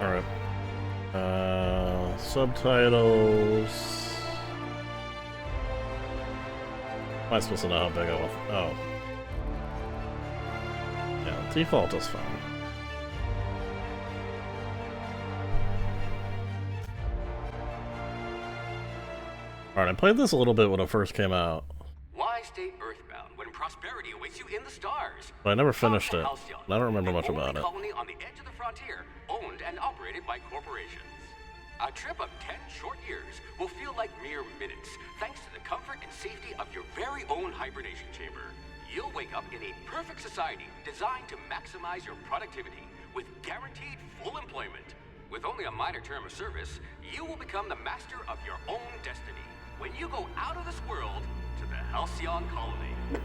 Alright. Subtitles. Am I supposed to know how big I want? Oh. Yeah, default is fine. Alright, I played this a little bit when it first came out. Why stay earthbound when prosperity awaits you in the stars? But I never finished it. I don't remember much about it. Colony on the edge of the frontier, owned and operated by corporations. A trip of 10 short years will feel like mere minutes, thanks to the comfort and safety of your very own hibernation chamber. You'll wake up in a perfect society designed to maximize your productivity with guaranteed full employment. With only a minor term of service, you will become the master of your own destiny when you go out of this world to the Halcyon Colony.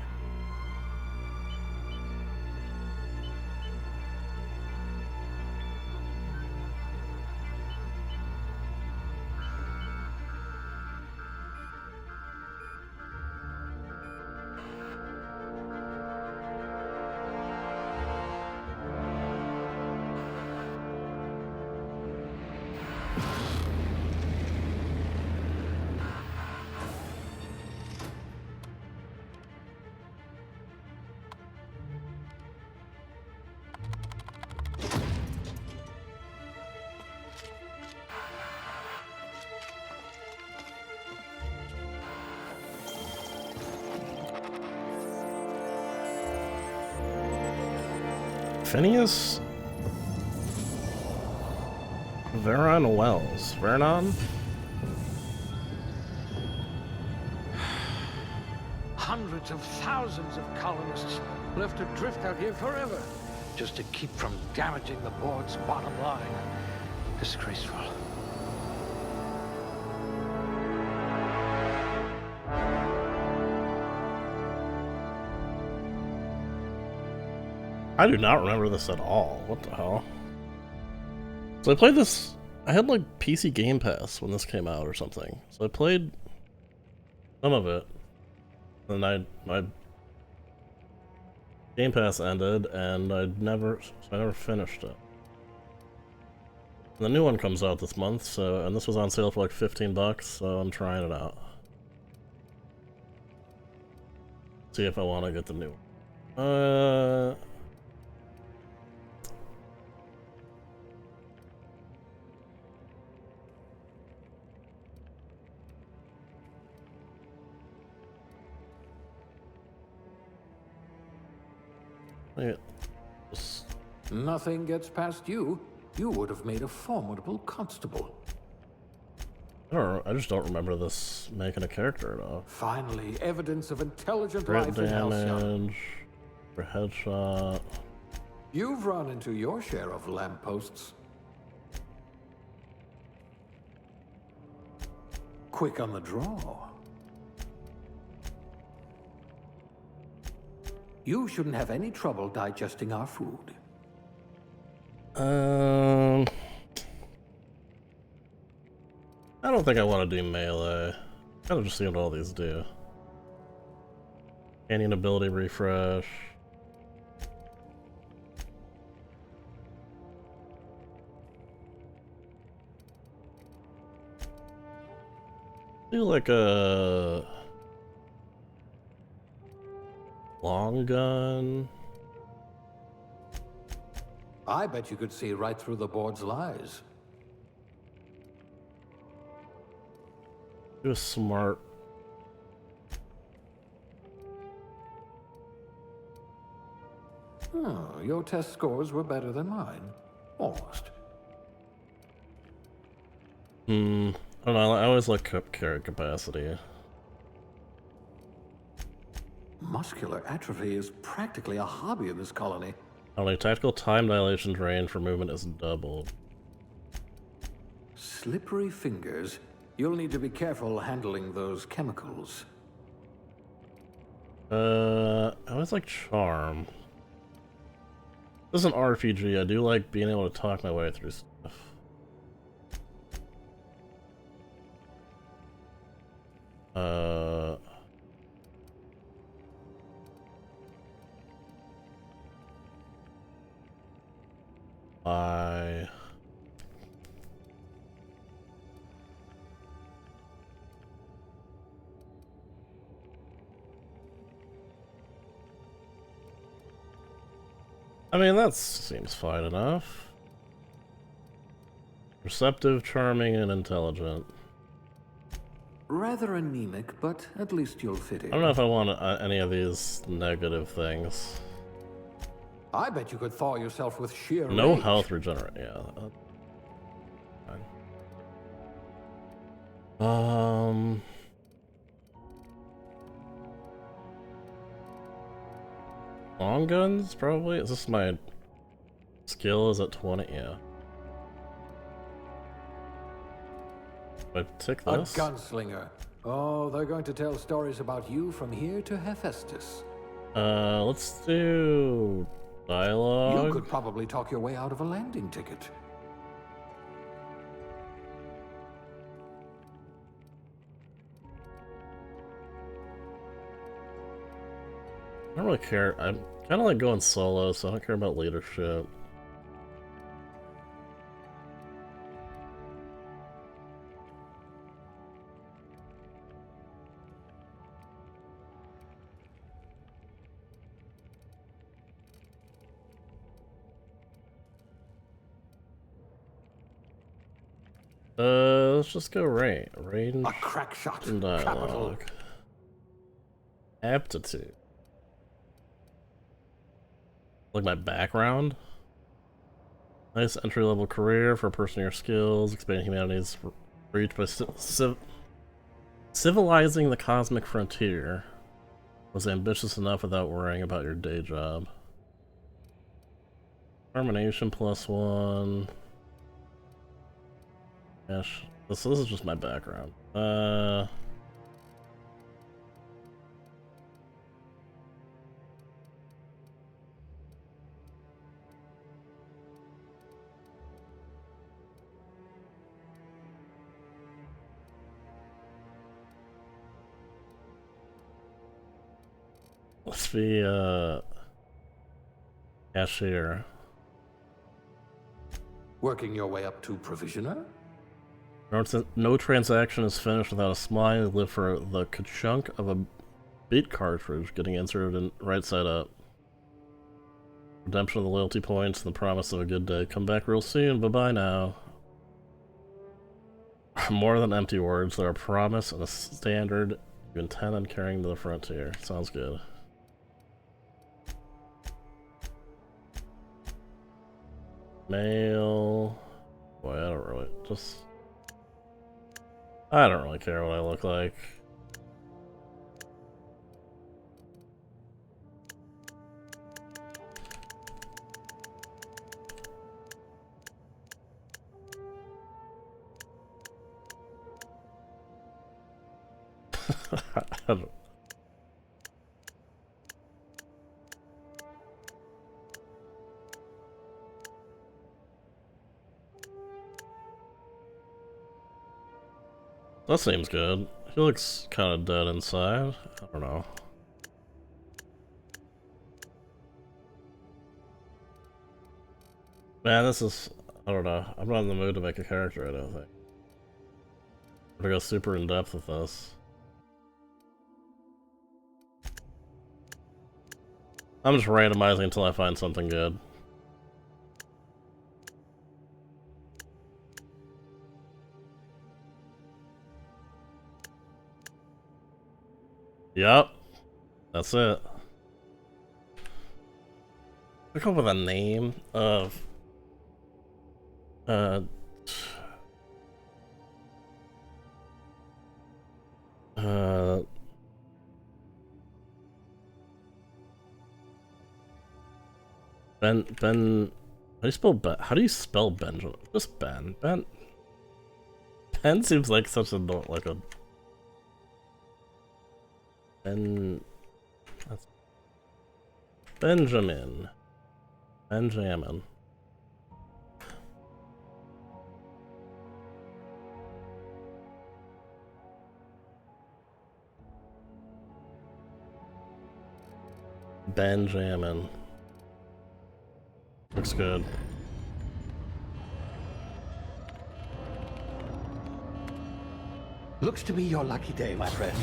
Phineas? Veron Wells. Vernon? Hundreds of thousands of colonists left adrift out here forever, just to keep from damaging the board's bottom line. Disgraceful. I do not remember this at all. What the hell? So I played this. I had like PC Game Pass when this came out or something. So I played some of it. And my Game Pass ended and I never finished it. And the new one comes out this month, so and this was on sale for like $15, so I'm trying it out. See if I want to get the new one. Yeah. Nothing gets past you. You would have made a formidable constable. I just don't remember this making a character at all. Finally, evidence of intelligent Crit life in Halcyon. damage for headshot. You've run into your share of lampposts. Quick on the draw. You shouldn't have any trouble digesting our food. I don't think I want to do melee. Kind of just see what all these do. Canyon ability refresh. Do like a long gun. I bet you could see right through the board's lies. Do a smart. Oh, your test scores were better than mine. Almost. I don't know, I always like carry capacity. Muscular atrophy is practically a hobby in this colony. Only tactical time dilation range for movement is doubled. Slippery fingers. You'll need to be careful handling those chemicals. I always like charm. This is an RPG. I do like being able to talk my way through stuff. I mean, that seems fine enough. Receptive, charming, and intelligent. Rather anemic, but at least you'll fit in. I don't know if I want any of these negative things. I bet you could thaw yourself with sheer No rage. health regenerate. Yeah. Fine. Long guns, probably? Is this my skill is at 20? Yeah. I tick A this? gunslinger. Oh, they're going to tell stories about you from here to Hephaestus. Let's do dialogue. You could probably talk your way out of a landing ticket. I don't really care. I'm kind of like going solo, so I don't care about leadership. Let's just go range. A crack shot. And Capital. dialogue. Aptitude. Like my background. Nice entry-level career for a person of your skills. Expand humanity's reach by civilizing the cosmic frontier. Was ambitious enough without worrying about your day job. Termination +1. Gosh, this is just my background. Let's be cashier. Working your way up to provisioner? No transaction is finished without a smile. You live for the chunk of a beat cartridge getting inserted in right side up. Redemption of the loyalty points and the promise of a good day. Come back real soon. Bye-bye now. More than empty words. They're a promise and a standard you intend on carrying to the frontier. Sounds good. Male. Boy, I don't really I don't really care what I look like. I don't. That seems good. He looks kind of dead inside. I don't know. Man, this is... I don't know. I'm not in the mood to make a character, I don't think. I'm gonna go super in depth with this. I'm just randomizing until I find something good. Yup. That's it. I come up with a name of Ben, how do you spell Ben? How do you spell Benjamin? Just Ben. Ben seems like such a, like a that's Benjamin. Benjamin. Looks good. Looks to be your lucky day, my friend.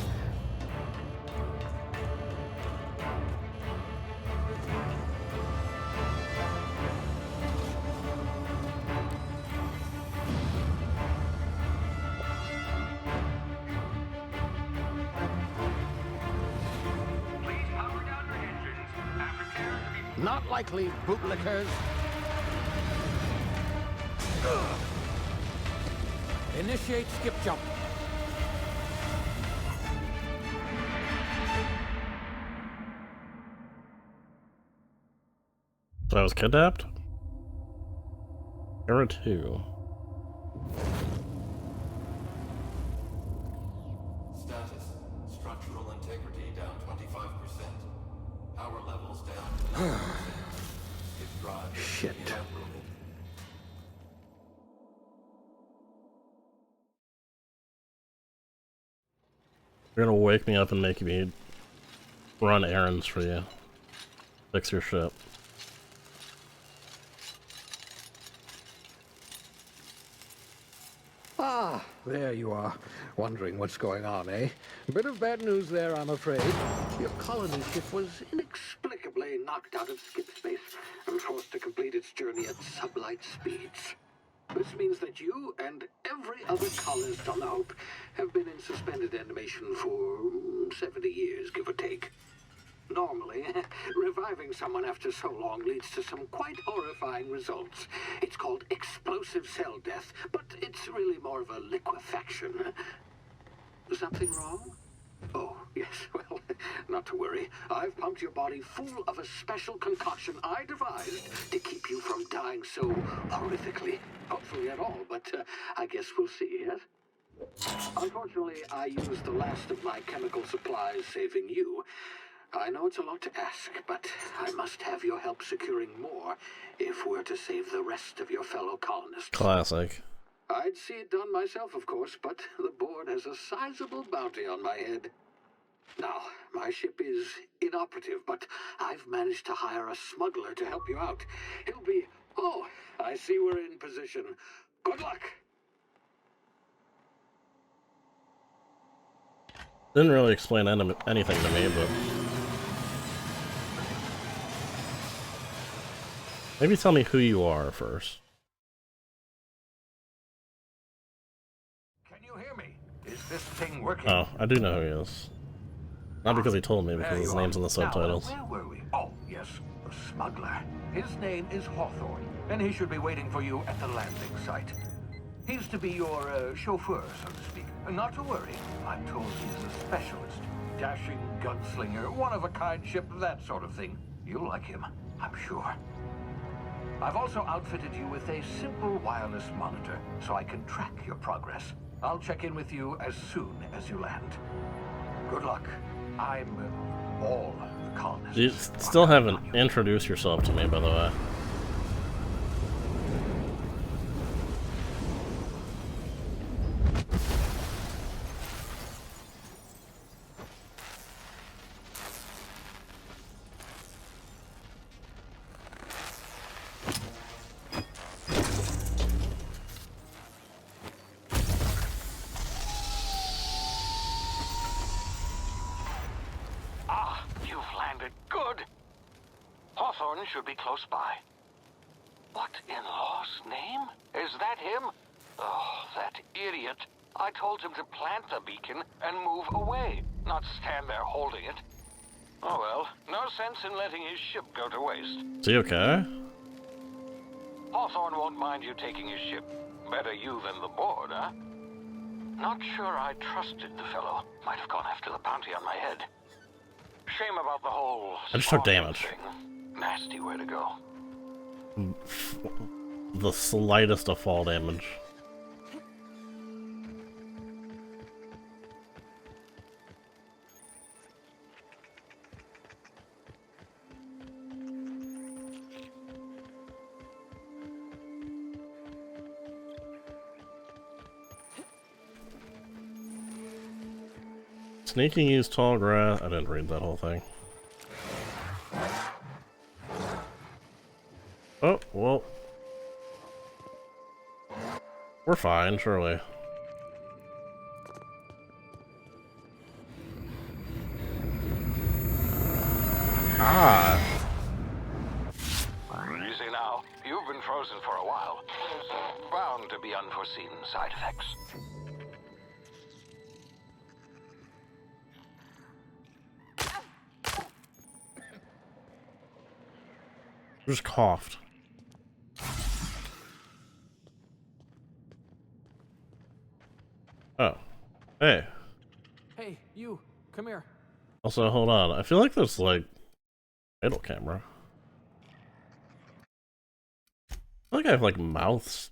Not likely, bootlickers. Initiate skip jump. So I was kidnapped? Era 2. Status. Structural integrity down 25%. Power levels down 9%. If drive is Shit. uprooted. You're gonna wake me up and make me run errands for you. Fix your ship. Ah, there you are. Wondering what's going on, eh? A bit of bad news there, I'm afraid. Your colony ship was inexplicably knocked out of skip space and forced to complete its journey at sublight speeds. This means that you and every other colonist on the Hope have been in suspended animation for 70 years, give or take. Normally, reviving someone after so long leads to some quite horrifying results. It's called explosive cell death, but it's really more of a liquefaction. Something wrong? Oh, yes, well, not to worry. I've pumped your body full of a special concoction I devised to keep you from dying so horrifically. Hopefully at all, but I guess we'll see, yes? Unfortunately, I used the last of my chemical supplies saving you. I know it's a lot to ask, but I must have your help securing more if we're to save the rest of your fellow colonists. Classic. I'd see it done myself, of course, but the board has a sizable bounty on my head. Now, my ship is inoperative, but I've managed to hire a smuggler to help you out. He'll be... Oh, I see we're in position. Good luck! Didn't really explain anything to me, but... Maybe tell me who you are first. Can you hear me? Is this thing working? Oh, I do know who he is. Not because he told me, because his name's in the subtitles. Now, where were we? Oh, yes, the smuggler. His name is Hawthorne, and he should be waiting for you at the landing site. He's to be your chauffeur, so to speak. Not to worry, I'm told he's a specialist. Dashing gunslinger, one-of-a-kind ship, that sort of thing. You'll like him, I'm sure. I've also outfitted you with a simple wireless monitor, so I can track your progress. I'll check in with you as soon as you land. Good luck. I'm all the colonists. You still haven't introduced yourself to me, by the way. Should be close by. What in law's name? Is that him? Oh, that idiot. I told him to plant the beacon and move away, not stand there holding it. Oh well, no sense in letting his ship go to waste. Is he okay? Hawthorne won't mind you taking his ship. Better you than the board, huh? Not sure I trusted the fellow. Might have gone after the bounty on my head. Shame about the whole... I just took damage. Thing. Nasty way to go. The slightest of fall damage. Sneaking use tall grass. I didn't read that whole thing. Oh, well. We're fine, surely. Ah. Easy now. You've been frozen for a while. Bound to be unforeseen side effects. Just coughed. Oh. Hey. Hey, you, come here. Also, hold on. I feel like there's like idle camera. I feel like I have like mouse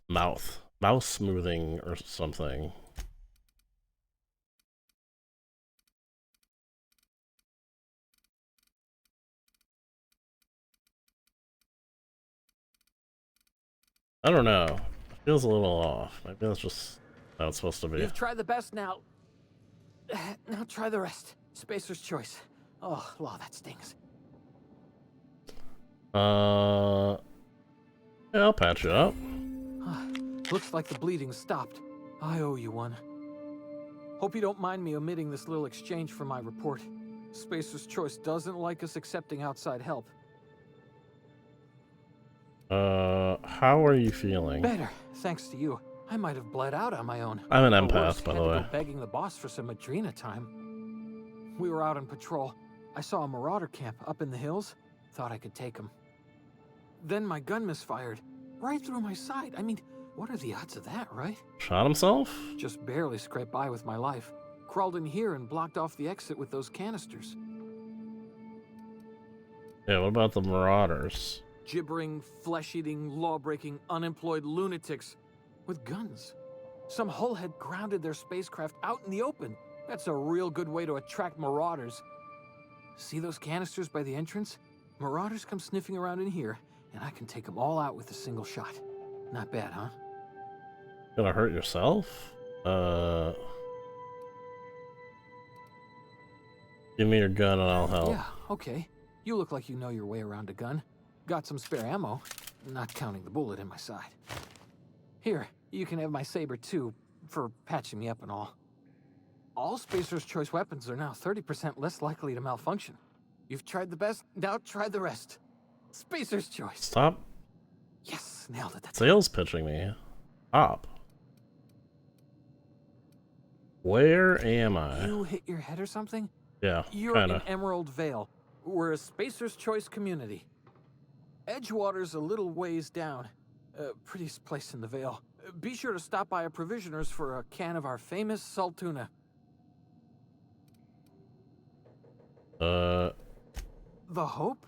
smoothing or something. I don't know. It feels a little off. Maybe that's just how it's supposed to be. You've tried the best now. Now try the rest. Spacer's choice. Oh, law, that stings. Yeah, I'll patch it up. Looks like the bleeding stopped. I owe you one. Hope you don't mind me omitting this little exchange from my report. Spacer's choice doesn't like us accepting outside help. How are you feeling? Better, thanks to you. I might have bled out on my own. I'm an Or empath, worse, by had the to way. go begging the boss for some Adrena time. We were out on patrol. I saw a marauder camp up in the hills. Thought I could take him. Then my gun misfired. Right through my side. I mean, what are the odds of that, right? Shot himself? Just barely scraped by with my life. Crawled in here and blocked off the exit with those canisters. Yeah, what about the marauders? Gibbering, flesh-eating, law-breaking, unemployed lunatics with guns. Some hullhead grounded their spacecraft out in the open. That's a real good way to attract marauders. See those canisters by the entrance? Marauders come sniffing around in here, and I can take them all out with a single shot. Not bad, huh? Gonna hurt yourself? Give me your gun and I'll help. Yeah, okay. You look like you know your way around a gun. Got some spare ammo, not counting the bullet in my side. Here, you can have my saber too, for patching me up and all. All Spacer's Choice weapons are now 30% less likely to malfunction. You've tried the best, now try the rest. Spacer's Choice. Stop Yes, nailed it. sales pitching me. Stop. Where am I? You hit your head or something? Yeah, You're kinda. in Emerald Vale. We're a Spacer's Choice community. Edgewater's a little ways down. Prettiest place in the Vale. Be sure to stop by a provisioner's for a can of our famous salt tuna. Uh, The Hope?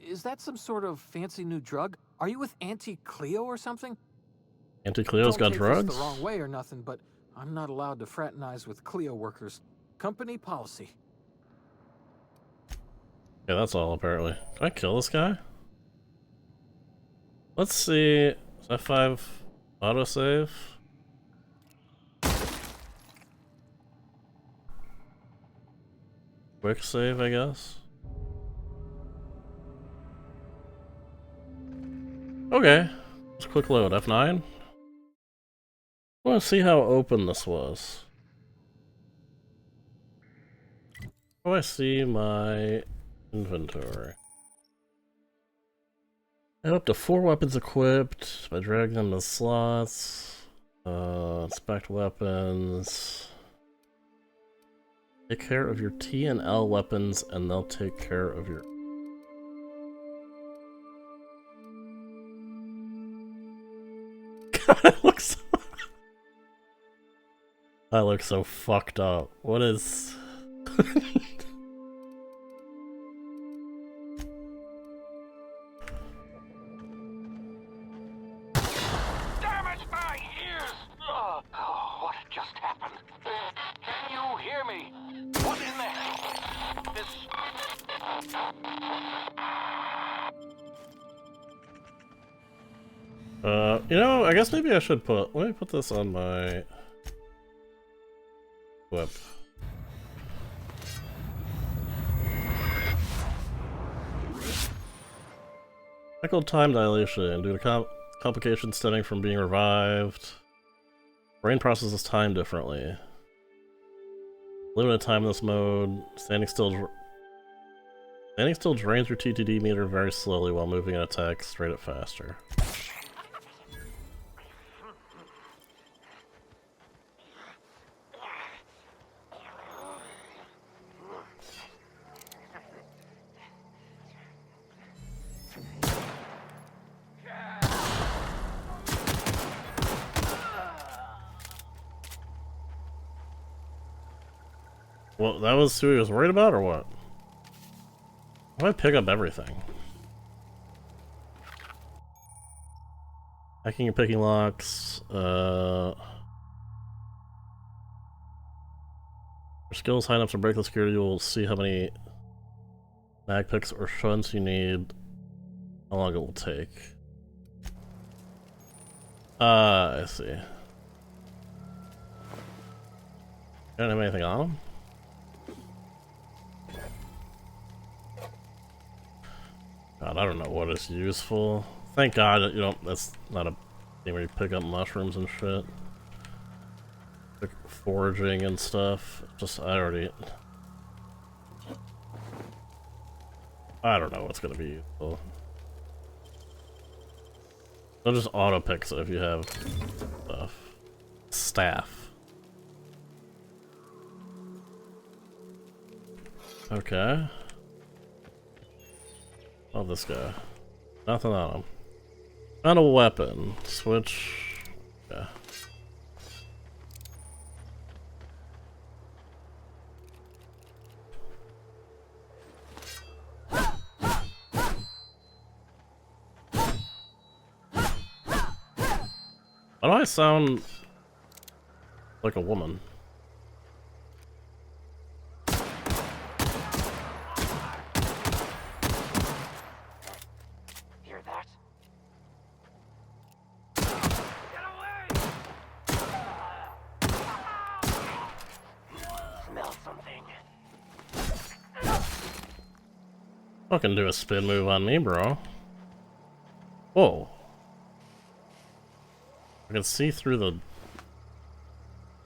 Is that some sort of fancy new drug? Are you with Auntie Cleo or something? Auntie Cleo's got Don't take drugs? this the wrong way or nothing, but I'm not allowed to fraternize with Cleo workers. Company policy. Yeah, that's all apparently. Can I kill this guy? Let's see. Is F5 autosave? Quick save, I guess. Okay. Just quick load. F9? I want to see how open this was. How do I see my inventory? I have up to 4 weapons equipped by dragging them to slots. Inspect weapons. Take care of your T and L weapons, and they'll take care of your. God, I look so fucked up. What is? What just happened? Can you hear me? What in the hell? You know, I guess maybe I should let me put this on my whip. Cycle time dilation due to complications stemming from being revived. Brain processes time differently. Limited time in this mode. Standing still drains your TTD meter very slowly while moving an attack straight up faster. Well, that was who he was worried about, or what? Why pick up everything? Hacking and picking locks, for skills, sign-ups, and break the security, you'll see how many mag picks or shunts you need, how long it will take. I see. I don't have anything on them? God, I don't know what is useful. Thank God that, you know, that's not a thing where you pick up mushrooms and shit. Like foraging and stuff. Just, I don't know what's gonna be useful. They'll just auto picks it if you have stuff. Staff. Okay. Oh, this guy. Nothing on him. Not a weapon. Switch. Yeah. Why do I sound like a woman? Hear that? Smell something. Fucking do a spin move on me, bro. Whoa. I can see through the... You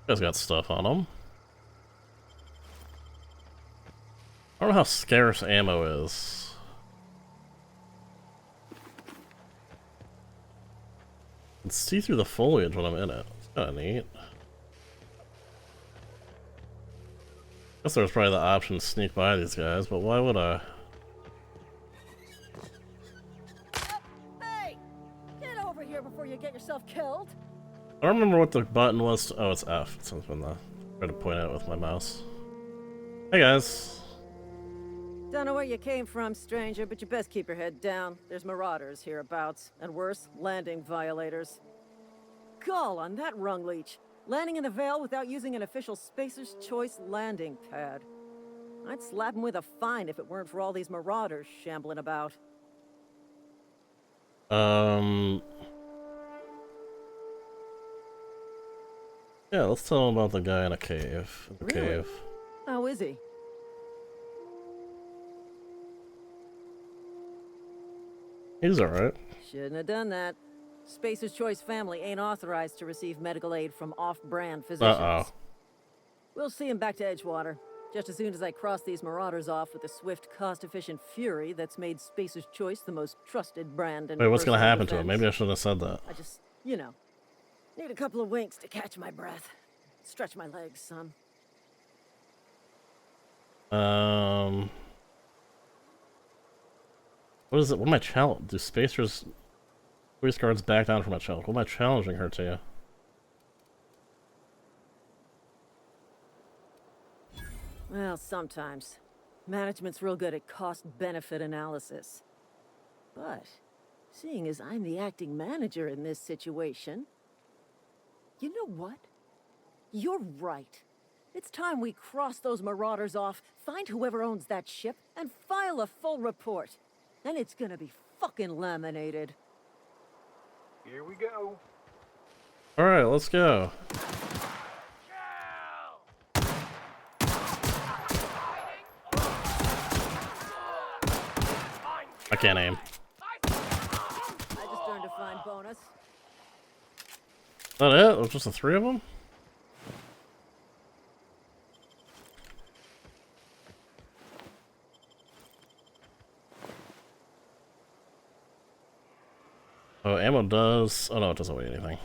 guys got stuff on them. I don't know how scarce ammo is. I can see through the foliage when I'm in it. It's kinda neat. Guess there's probably the option to sneak by these guys, but why would I? Hey! Get over here before you get yourself killed! I don't remember what the button was. Oh, it's F. It's something I try to point out with my mouse. Hey guys. Don't know where you came from, stranger, but you best keep your head down. There's marauders hereabouts, and worse, landing violators. Gall on that rung leech. Landing in the Vale without using an official Spacer's Choice landing pad. I'd slap him with a fine if it weren't for all these marauders shambling about. Yeah, let's tell him about the guy in a cave. Really? How is he? He's alright. Shouldn't have done that. Spacer's Choice family ain't authorized to receive medical aid from off-brand physicians. Uh-oh. We'll see him back to Edgewater, just as soon as I cross these marauders off with the swift, cost-efficient fury that's made Spacer's Choice the most trusted brand in Wait, what's gonna personal happen to him? defense. Maybe I shouldn't have said that. I just, you know, need a couple of winks to catch my breath. Stretch my legs, son. What is it? What am I challenging? Do Spacer's police guards back down from my challenge? What am I challenging her to? Well, sometimes. Management's real good at cost-benefit analysis. But, seeing as I'm the acting manager in this situation, you know what? You're right. It's time we cross those marauders off, find whoever owns that ship, and file a full report. Then it's gonna be fucking laminated. Here we go. Alright, let's go. I can't aim. I just earned a fine bonus. Is that it? It was just the three of them? Oh, ammo does... Oh no, it doesn't weigh anything.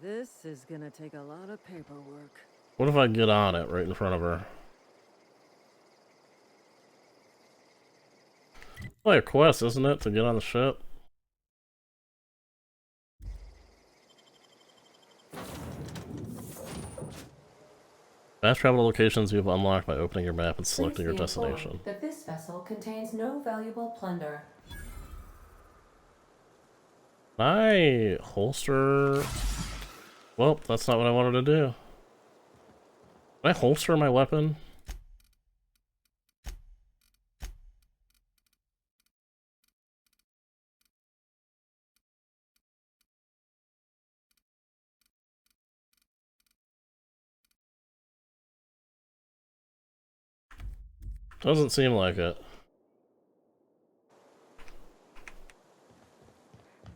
This is gonna take a lot of paperwork. What if I get on it right in front of her? Like a quest, isn't it, to get on the ship? Fast travel locations you have unlocked by opening your map and Please selecting your be informed destination. that this vessel contains no valuable plunder. Can I holster? Well, that's not what I wanted to do. Can I holster my weapon? Doesn't seem like it.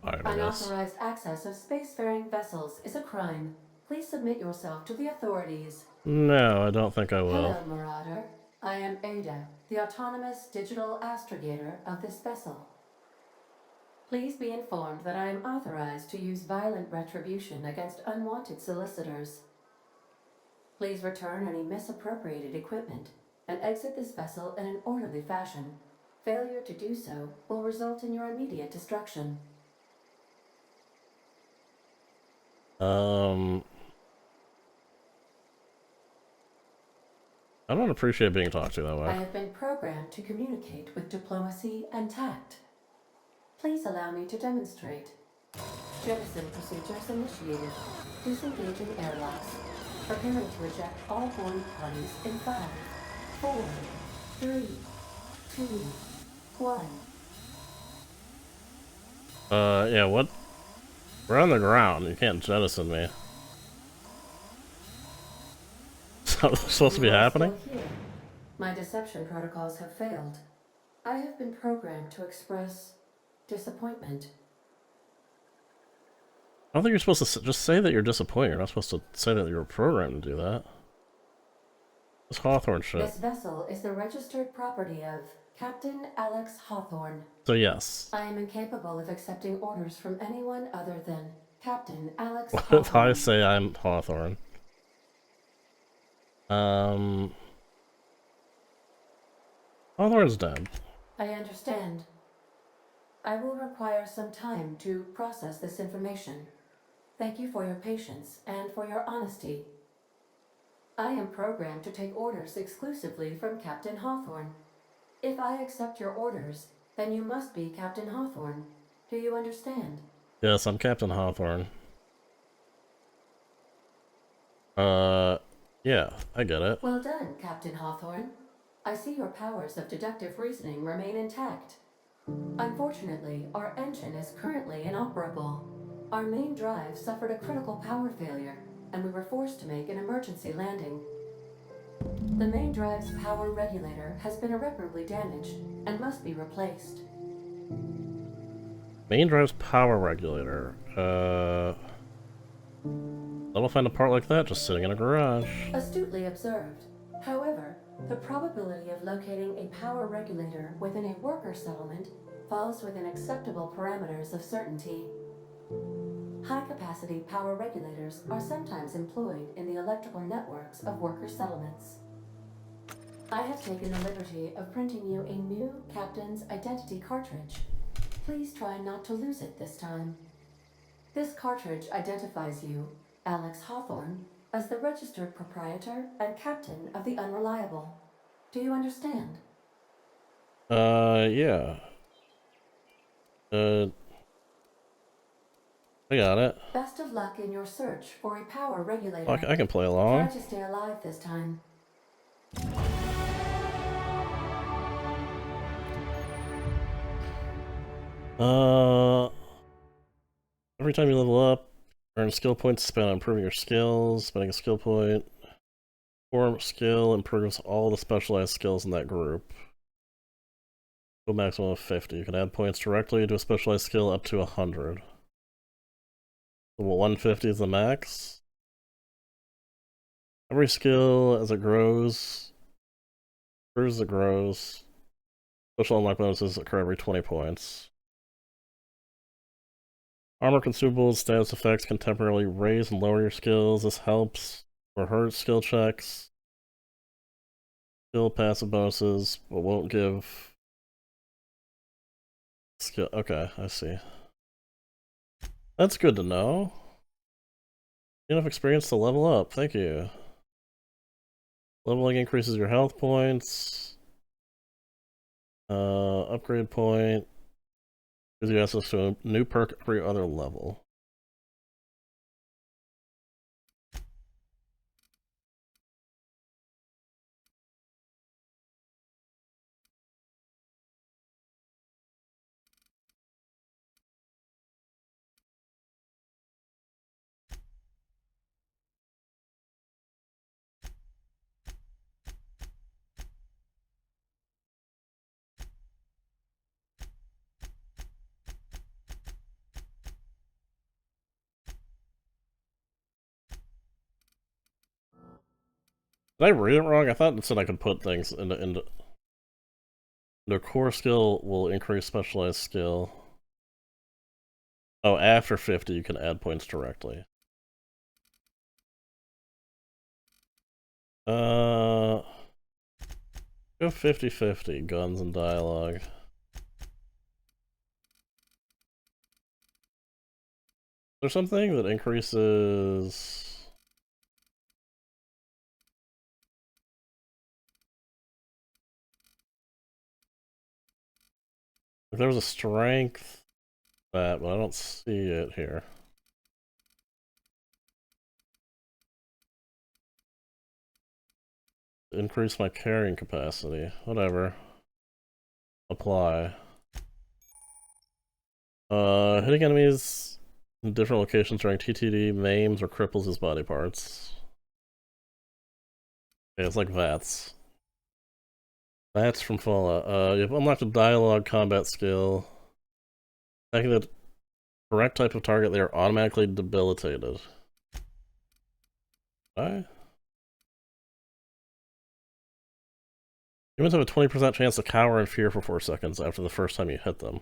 Alright, I guess. Unauthorized access of spacefaring vessels is a crime. Please submit yourself to the authorities. No, I don't think I will. Hello, Marauder. I am Ada, the autonomous digital astrogator of this vessel. Please be informed that I am authorized to use violent retribution against unwanted solicitors. Please return any misappropriated equipment and exit this vessel in an orderly fashion. Failure to do so will result in your immediate destruction. I don't appreciate being talked to that way. I have been programmed to communicate with diplomacy and tact. Please allow me to demonstrate. Jettison procedures initiated. Disengaging airlocks. Preparing to eject all boarding parties in 5, 4, 3, 2, 1. Yeah, what? We're on the ground. You can't jettison me. Is that what's supposed to be happening? Still here. My deception protocols have failed. I have been programmed to express disappointment. I don't think you're supposed to just say that you're disappointed. You're not supposed to say that you were programmed to do that. This Hawthorne shit. This vessel is the registered property of Captain Alex Hawthorne. So yes. I am incapable of accepting orders from anyone other than Captain Alex What Hawthorne. if I say I'm Hawthorne? Hawthorne's dead. I understand. I will require some time to process this information. Thank you for your patience and for your honesty. I am programmed to take orders exclusively from Captain Hawthorne. If I accept your orders, then you must be Captain Hawthorne. Do you understand? Yes, I'm Captain Hawthorne. Yeah, I get it. Well done, Captain Hawthorne. I see your powers of deductive reasoning remain intact. Unfortunately, our engine is currently inoperable. Our main drive suffered a critical power failure, and we were forced to make an emergency landing. The main drive's power regulator has been irreparably damaged and must be replaced. Main drive's power regulator. I'll find a part like that just sitting in a garage. Astutely observed. However, the probability of locating a power regulator within a worker settlement falls within acceptable parameters of certainty. High-capacity power regulators are sometimes employed in the electrical networks of worker settlements. I have taken the liberty of printing you a new Captain's Identity cartridge. Please try not to lose it this time. This cartridge identifies you, Alex Hawthorne, as the registered proprietor and captain of the Unreliable. Do you understand? Yeah. I got it. Best of luck in your search for a power regulator. I can play along. Try to stay alive this time. Every time you level up, earn skill points spent on improving your skills. Spending a skill point. Form skill improves all the specialized skills in that group. To a maximum of 50. You can add points directly to a specialized skill up to 100. So 150 is the max. Every skill as it grows. Improves as it grows. Special unlock bonuses occur every 20 points. Armor consumables, status effects can temporarily raise and lower your skills. This helps or hurts skill checks. Skill passive bonuses, but won't give skill. Okay, I see. That's good to know. Enough experience to level up. Thank you. Leveling increases your health points. Upgrade point gives you access to a new perk every other level. Did I read it wrong? I thought it said I could put things into the core skill will increase specialized skill. Oh, after 50 you can add points directly. Go 50-50, guns and dialogue. There's something that increases... If there was a strength that, but I don't see it here. Increase my carrying capacity. Whatever. Apply. Hitting enemies in different locations during TTD maims or cripples his body parts. Okay, it's like VATS. VATS from Fallout. You've unlocked a dialogue combat skill. Attacking the correct type of target, they are automatically debilitated. Why? Humans have a 20% chance to cower in fear for 4 seconds after the first time you hit them.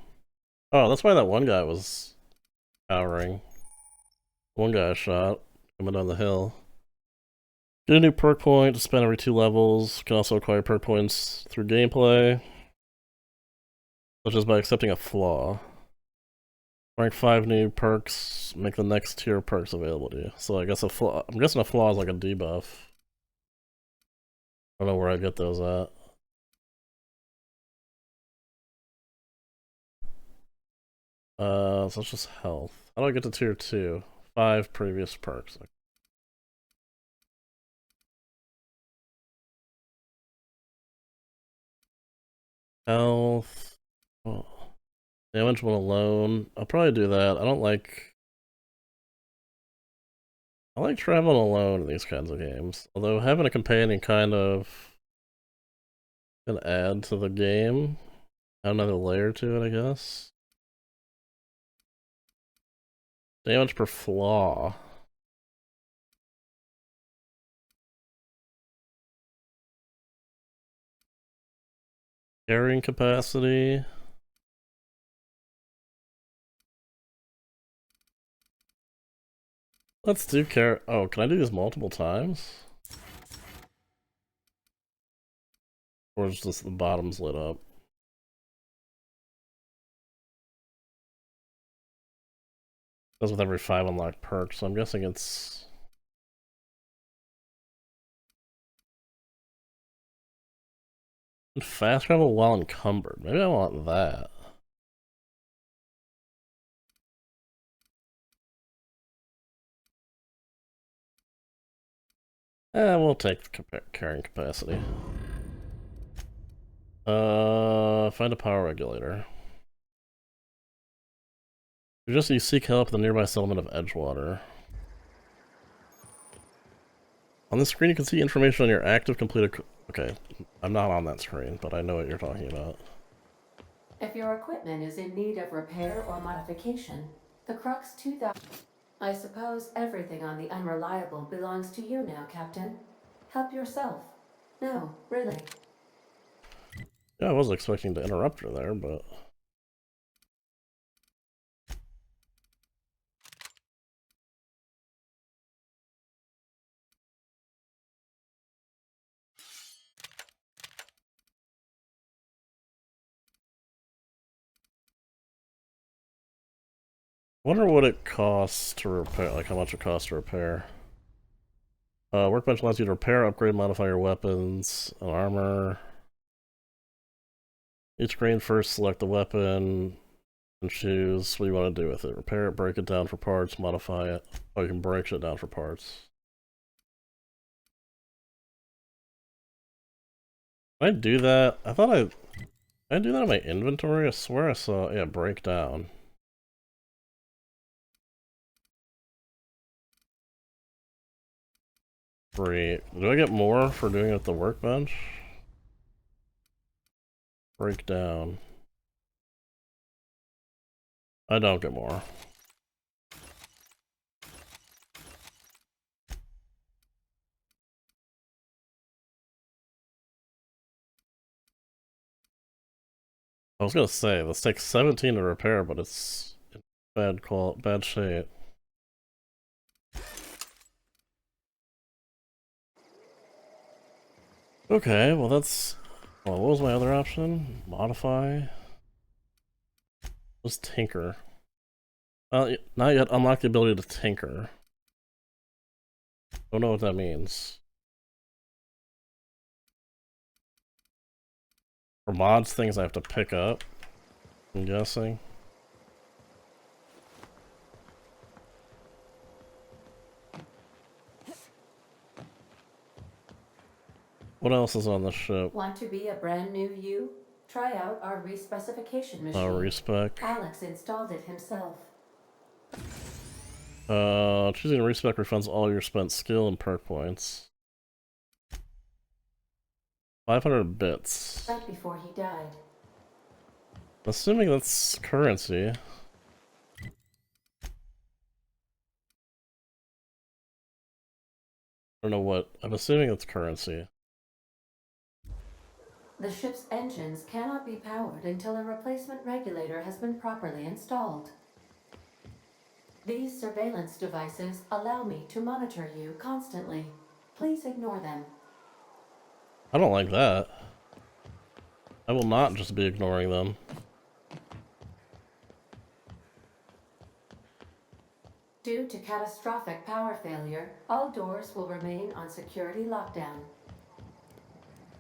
Oh, that's why that one guy was cowering. One guy I shot coming down the hill. Get a new perk point to spend every 2 levels. You can also acquire perk points through gameplay, such as by accepting a flaw. Rank 5 new perks make the next tier of perks available to you. So I guess a flaw. I'm guessing a flaw is like a debuff. I don't know where I get those at. So it's just health. How do I get to tier 2? 5 previous perks. Health. Oh. Damage when alone. I'll probably do that. I like traveling alone in these kinds of games. Although having a companion kind of can add to the game. Add another layer to it, I guess. Damage per flaw. Carrying capacity. Let's do oh, can I do this multiple times? Or is just the bottoms lit up? Does with every 5 unlocked perks, so I'm guessing it's... Fast travel while encumbered. Maybe I want that. We'll take the carrying capacity. Find a power regulator. You seek help at the nearby settlement of Edgewater. On this screen you can see information on your active completed... Okay, I'm not on that screen, but I know what you're talking about. If your equipment is in need of repair or modification, the Crux 2000... I suppose everything on the Unreliable belongs to you now, Captain. Help yourself. No, really. Yeah, I wasn't expecting to interrupt her there, but... I wonder what it costs to repair, like how much it costs to repair. Workbench allows you to repair, upgrade, modify your weapons and armor. Each screen first select the weapon and choose what you want to do with it. Repair it, break it down for parts, modify it. Oh, you can break shit down for parts. Did I do that? I thought did I do that in my inventory? I swear I saw, yeah, break down. Free. Do I get more for doing it at the workbench? Break down. I don't get more. I was gonna say, this takes 17 to repair, but it's in bad shape. Okay, well that's... Well, what was my other option? Modify? Just tinker. Not yet unlock the ability to tinker. Don't know what that means. For mods, things I have to pick up, I'm guessing. What else is on the ship? Want to be a brand new you? Try out our respecification machine. Respec. Alex installed it himself. Choosing a respec refunds all your spent skill and perk points. 500 bits. Right before he died. Assuming that's currency. I don't know what. I'm assuming it's currency. The ship's engines cannot be powered until a replacement regulator has been properly installed. These surveillance devices allow me to monitor you constantly. Please ignore them. I don't like that. I will not just be ignoring them. Due to catastrophic power failure, all doors will remain on security lockdown.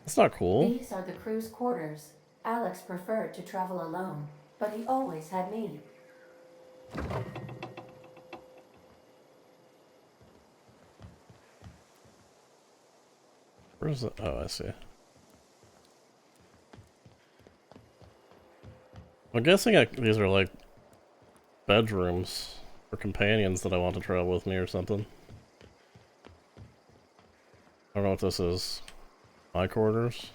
That's not cool. These are the crew's quarters. Alex preferred to travel alone, but he always had me. Where's the... Oh, I see. I'm guessing these are like bedrooms for companions that I want to travel with me or something. I don't know what this is. My quarters?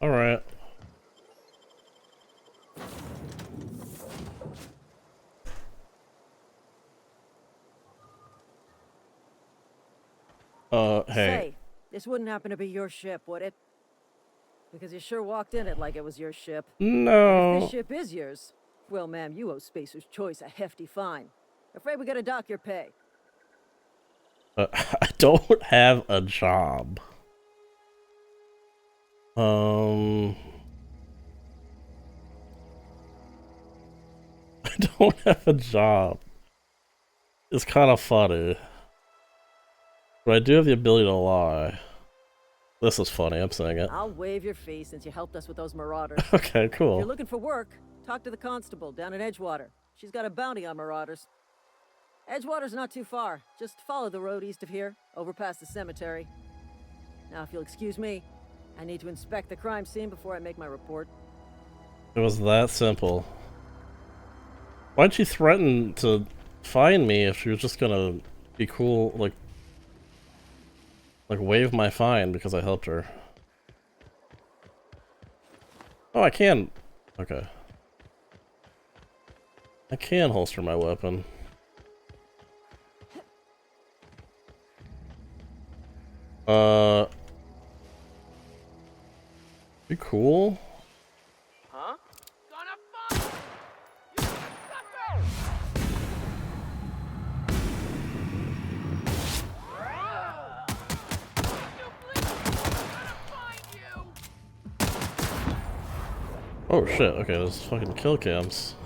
Alright. Hey. Say, this wouldn't happen to be your ship, would it? Because you sure walked in it like it was your ship. No. If this ship is yours, well, ma'am, you owe Spacer's Choice a hefty fine. Afraid we gotta dock your pay. I don't have a job. I don't have a job. It's kind of funny. But I do have the ability to lie. This is funny, I'm saying it. I'll waive your fee since you helped us with those marauders. Okay, If cool. you're looking for work, talk to the constable down in Edgewater. She's got a bounty on marauders. Edgewater's not too far. Just follow the road east of here, over past the cemetery. Now, if you'll excuse me, I need to inspect the crime scene before I make my report. It was that simple. Why'd she threaten to fine me if she was just gonna be cool, like waive my fine because I helped her? Oh, I can. Okay. I can holster my weapon. Be cool. Huh? Gonna find you, sucker! Oh shit, okay, there's fucking kill cams.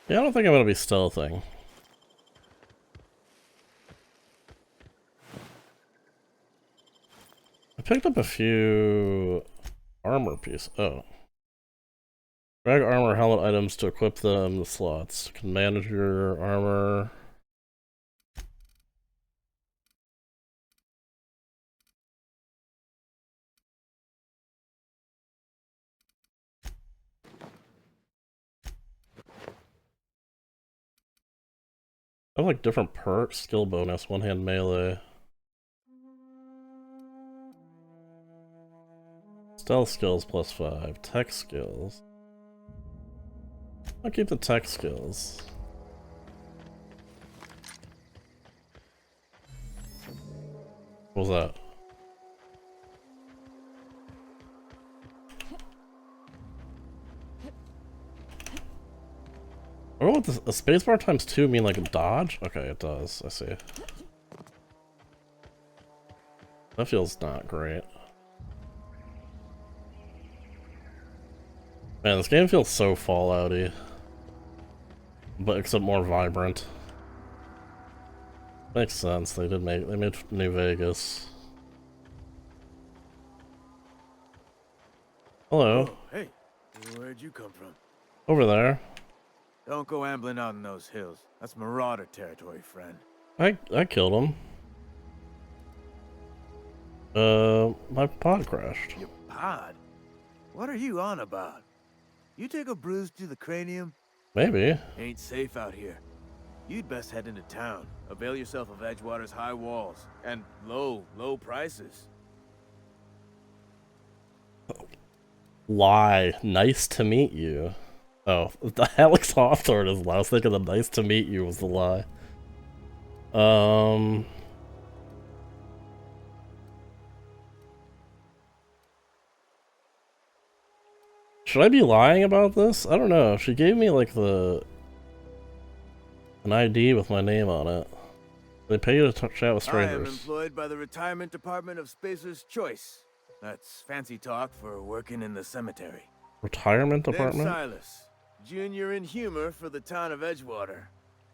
Yeah, I don't think I'm gonna be stealthing. I picked up a few armor pieces. Oh. Drag armor helmet items to equip them, the slots. Can manage your armor. I have like different perks, skill bonus, one hand melee. Stealth skills +5, tech skills. I'll keep the tech skills. What was that? Oh, what the spacebar ×2 mean like a dodge? Okay, it does. I see. That feels not great. Man, this game feels so Fallout-y. But except more vibrant. Makes sense. They made New Vegas. Hello. Oh, hey, where'd you come from? Over there. Don't go ambling out in those hills. That's marauder territory, friend. I killed him. My pod crashed. Your pod? What are you on about? You take a bruise to the cranium? Maybe. Ain't safe out here. You'd best head into town. Avail yourself of Edgewater's high walls. And low prices. Lie. Nice to meet you. Oh, the Alex Hawthorne is I was thinking the nice to meet you was the lie. Should I be lying about this? I don't know. She gave me like an ID with my name on it. They pay you to chat with strangers. I am employed by the Retirement Department of Spacer's Choice. That's fancy talk for working in the cemetery. Retirement department? Name's Silas, junior in humor for the town of Edgewater.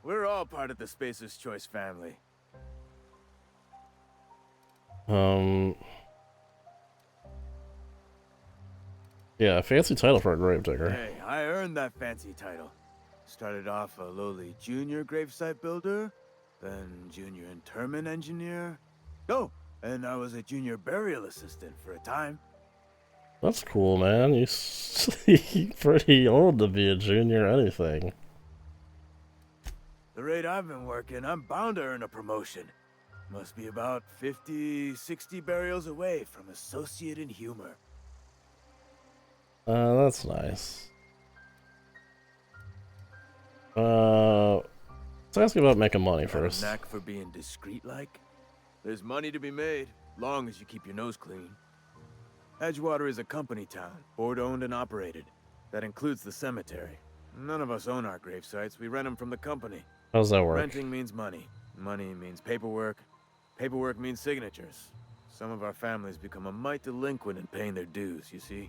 We're all part of the Spacer's Choice family. Yeah, fancy title for a gravedigger. Hey, I earned that fancy title. Started off a lowly junior gravesite builder, then junior interment engineer. Oh, and I was a junior burial assistant for a time. That's cool, man. You're pretty old to be a junior anything. The rate I've been working, I'm bound to earn a promotion. Must be about 50, 60 burials away from associate in humor. That's nice. Let's ask you about making money first. Got a knack for being discreet-like? There's money to be made, long as you keep your nose clean. Edgewater is a company town, board-owned and operated. That includes the cemetery. None of us own our grave sites, we rent them from the company. How does that work? Renting means money. Money means paperwork. Paperwork means signatures. Some of our families become a mite delinquent in paying their dues, you see?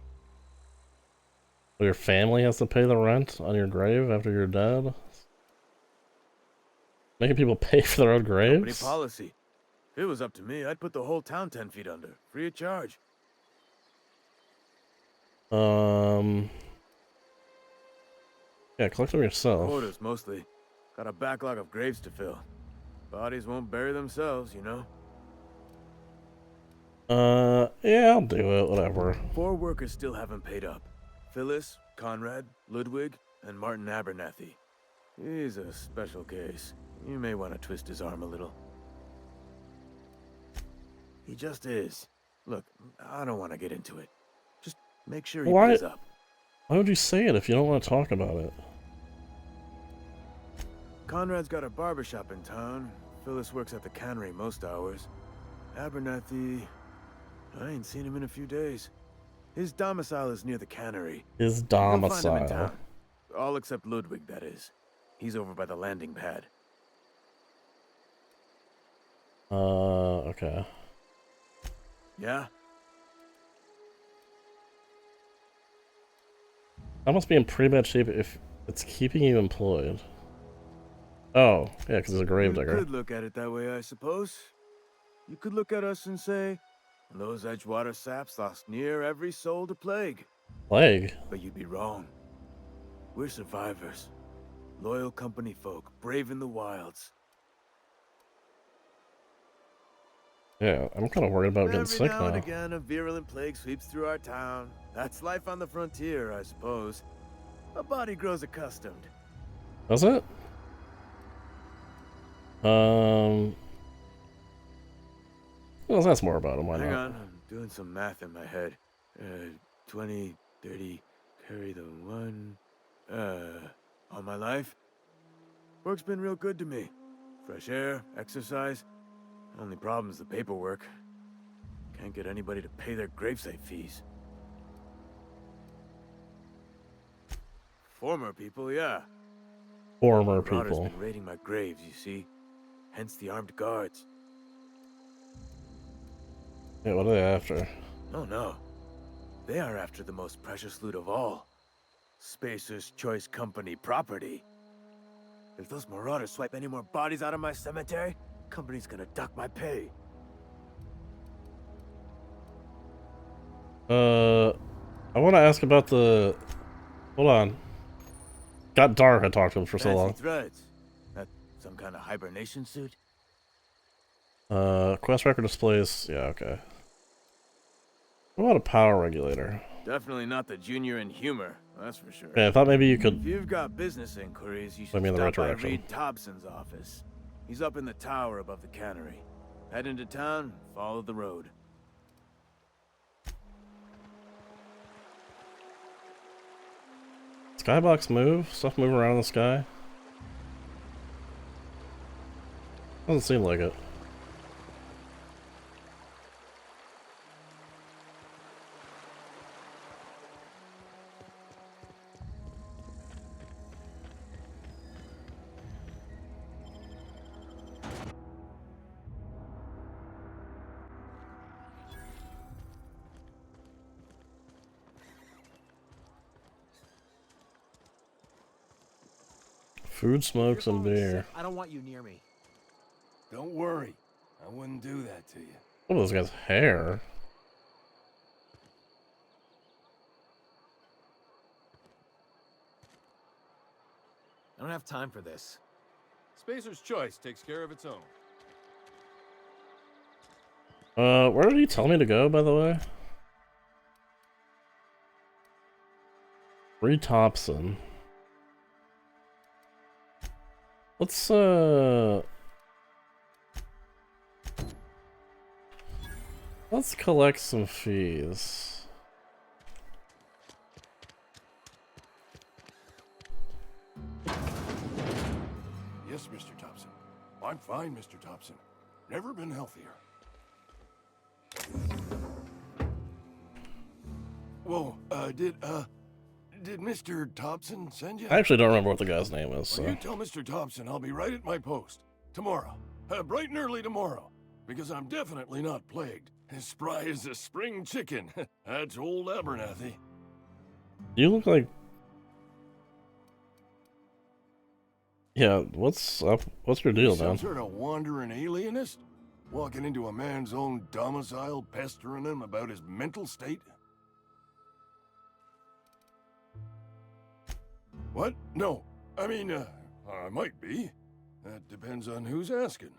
Your family has to pay the rent on your grave after you're dead? Making people pay for their own graves? Company policy. If it was up to me, I'd put the whole town 10 feet under, free of charge. Yeah, collect them yourself. Quotas, mostly. Got a backlog of graves to fill. Bodies won't bury themselves, you know? Yeah, I'll do it, whatever. 4 workers still haven't paid up. Phyllis, Conrad, Ludwig, and Martin Abernathy. He's a special case. You may want to twist his arm a little. He just is. Look, I don't want to get into it. Just make sure he pays up. Why would you say it if you don't want to talk about it? Conrad's got a barbershop in town. Phyllis works at the cannery most hours. Abernathy... I ain't seen him in a few days. His domicile is near the cannery. His You'll find him in domicile. town. All except Ludwig, that is. He's over by the landing pad. Okay. Yeah? I must be in pretty bad shape if It's keeping you employed. Oh, yeah, because it's a You gravedigger. could look at it that way, I suppose. You could look at us and say, those Edgewater saps lost near every soul to plague. Plague? But you'd be wrong. We're survivors. Loyal company folk, braving the wilds. Yeah, I'm kind of worried about getting Every sick now and now. again, a virulent plague sweeps through our town. That's life on the frontier, I suppose. A body grows accustomed. Does it? Well, that's more about him. Why Hang not? on, I'm doing some math in my head. 20, 30, carry the 1. All my life? Work's been real good to me. Fresh air, exercise. Only problem's the paperwork. Can't get anybody to pay their gravesite fees. Former people, yeah. Former Marauders people. been raiding my graves, you see. Hence the armed guards. Yeah, what are they after? Oh no. They are after the most precious loot of all. Spacer's Choice Company property. If those marauders swipe any more bodies out of my cemetery, company's gonna duck my pay. I want to ask about the... Hold on. Got dark, I talked to him for so long. Threads. That some kind of hibernation suit? Quest record displays... Yeah, okay. What about a power regulator? Definitely not the junior in humor, that's for sure. Yeah, I thought maybe you could... If you've got business inquiries, you should Point me in the right stop by direction. Reed Thompson's office. He's up in the tower above the cannery. Head into town, follow the road. Skybox move? Stuff moving around in the sky? Doesn't seem like it. Food, smokes, and beer. I don't want you near me. Don't worry. I wouldn't do that to you. What is this guy's hair? I don't have time for this. Spacer's Choice takes care of its own. Where did he tell me to go, by the way? Reed Thompson. Let's collect some fees. Yes, Mr. Thompson. I'm fine, Mr. Thompson. Never been healthier. Whoa, did Mr. Thompson send you? I actually don't remember what the guy's name is, Well, so... you tell Mr. Thompson I'll be right at my post. Tomorrow. Bright and early tomorrow. Because I'm definitely not plagued. As spry as a spring chicken. That's old Abernathy. You look like... Yeah, what's up? What's your deal, Some man? sort of wandering alienist? Walking into a man's own domicile, pestering him about his mental state? What? No. I mean, I might be. That depends on who's asking.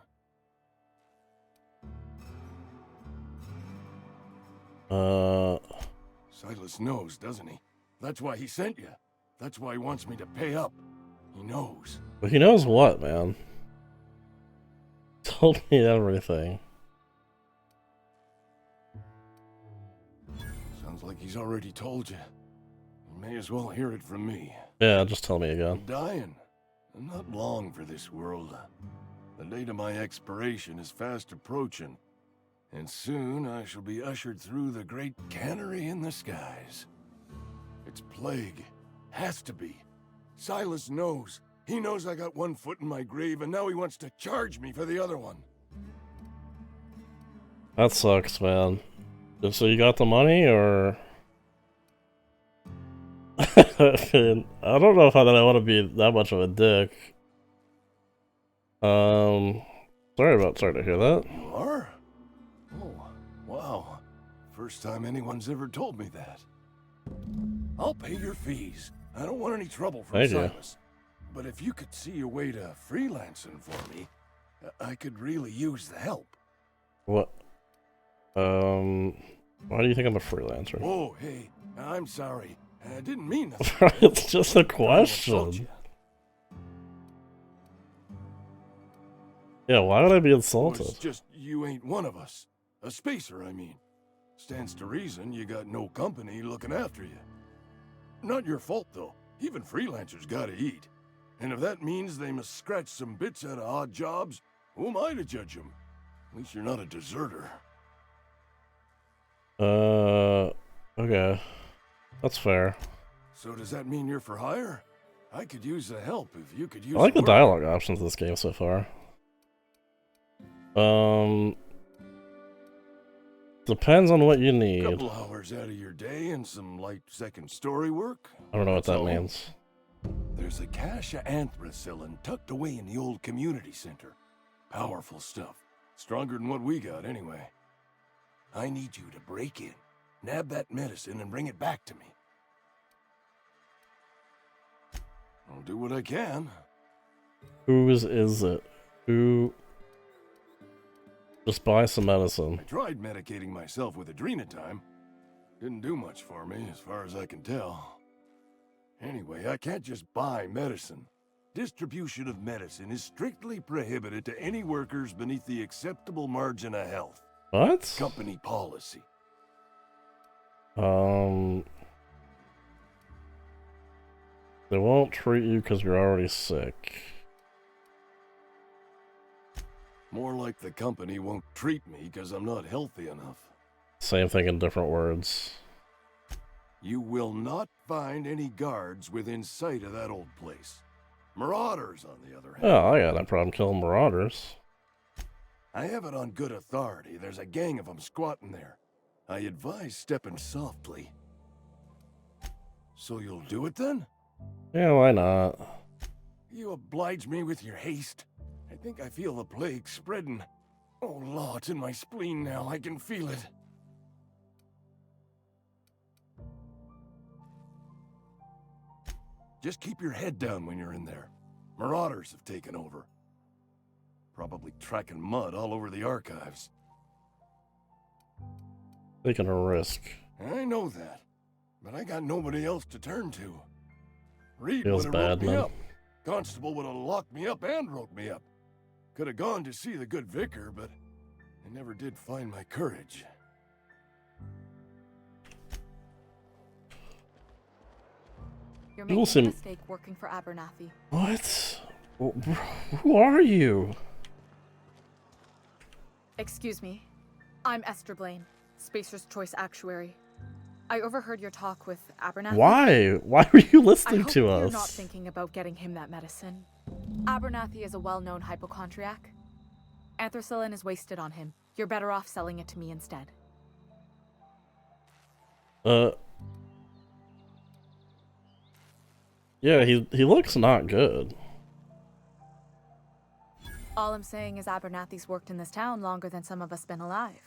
Silas knows, doesn't he? That's why he sent you. That's why he wants me to pay up. He knows. But he knows what, man? Told me everything. Sounds like he's already told you. You may as well hear it from me. Yeah, just tell me again. I'm dying. I'm not long for this world. The date of my expiration is fast approaching. And soon I shall be ushered through the great cannery in the skies. It's plague. Has to be. Silas knows. He knows I got one foot in my grave, and now he wants to charge me for the other one. That sucks, man. So you got the money, or... I mean, I don't know if I want to be that much of a dick. Sorry to hear that. You are? Oh, wow. First time anyone's ever told me that. I'll pay your fees. I don't want any trouble from Thank you. Silas. But if you could see a way to freelancing for me, I could really use the help. What? Why do you think I'm a freelancer? Oh, hey, I'm sorry. I didn't mean nothing. It's just a I don't question. insult you. Yeah, why would I be Well, insulted? it's just you ain't one of us. A spacer, I mean. Stands to reason you got no company looking after you. Not your fault, though. Even freelancers gotta eat. And if that means they must scratch some bits out of odd jobs, who am I to judge them? At least you're not a deserter. Okay. That's fair. So does that mean you're for hire? I could use the help if you could use I like the work. dialogue options of this game so far. Depends on what you need. Couple hours out of your day and some light second story work. I don't know what That's that all. means. There's a cache of anthracillin tucked away in the old community center. Powerful stuff. Stronger than what we got, anyway. I need you to break in, nab that medicine, and bring it back to me. I'll do what I can. Whose is it? Who? Just buy some medicine. I tried medicating myself with adrenatime. Didn't do much for me, as far as I can tell. Anyway, I can't just buy medicine. Distribution of medicine is strictly prohibited to any workers beneath the acceptable margin of health. What? Company policy. They won't treat you because you're already sick. More like the company won't treat me because I'm not healthy enough. Same thing in different words. You will not find any guards within sight of that old place. Marauders, on the other hand. Oh, I got no problem killing marauders. I have it on good authority. There's a gang of them squatting there. I advise stepping softly. So you'll do it then? Yeah, why not? You oblige me with your haste. I think I feel the plague spreading. Oh, Law, it's in my spleen now. I can feel it. Just keep your head down when you're in there. Marauders have taken over. Probably tracking mud all over the archives. Taking a risk. I know that, but I got nobody else to turn to. Reed Feels would have wrote bad, me man. up. Constable would have locked me up and wrote me up. Could have gone to see the good vicar, but I never did find my courage. You're People making seem- a mistake working for Abernathy. What? Who are you? Excuse me. I'm Esther Blaine, Spacer's Choice Actuary. I overheard your talk with Abernathy. Why? Why were you I listening hope to you're us? not thinking about getting him that medicine. Abernathy is a well-known hypochondriac. Anthracillin is wasted on him. You're better off selling it to me instead. Yeah, he looks not good. All I'm saying is Abernathy's worked in this town longer than some of us been alive.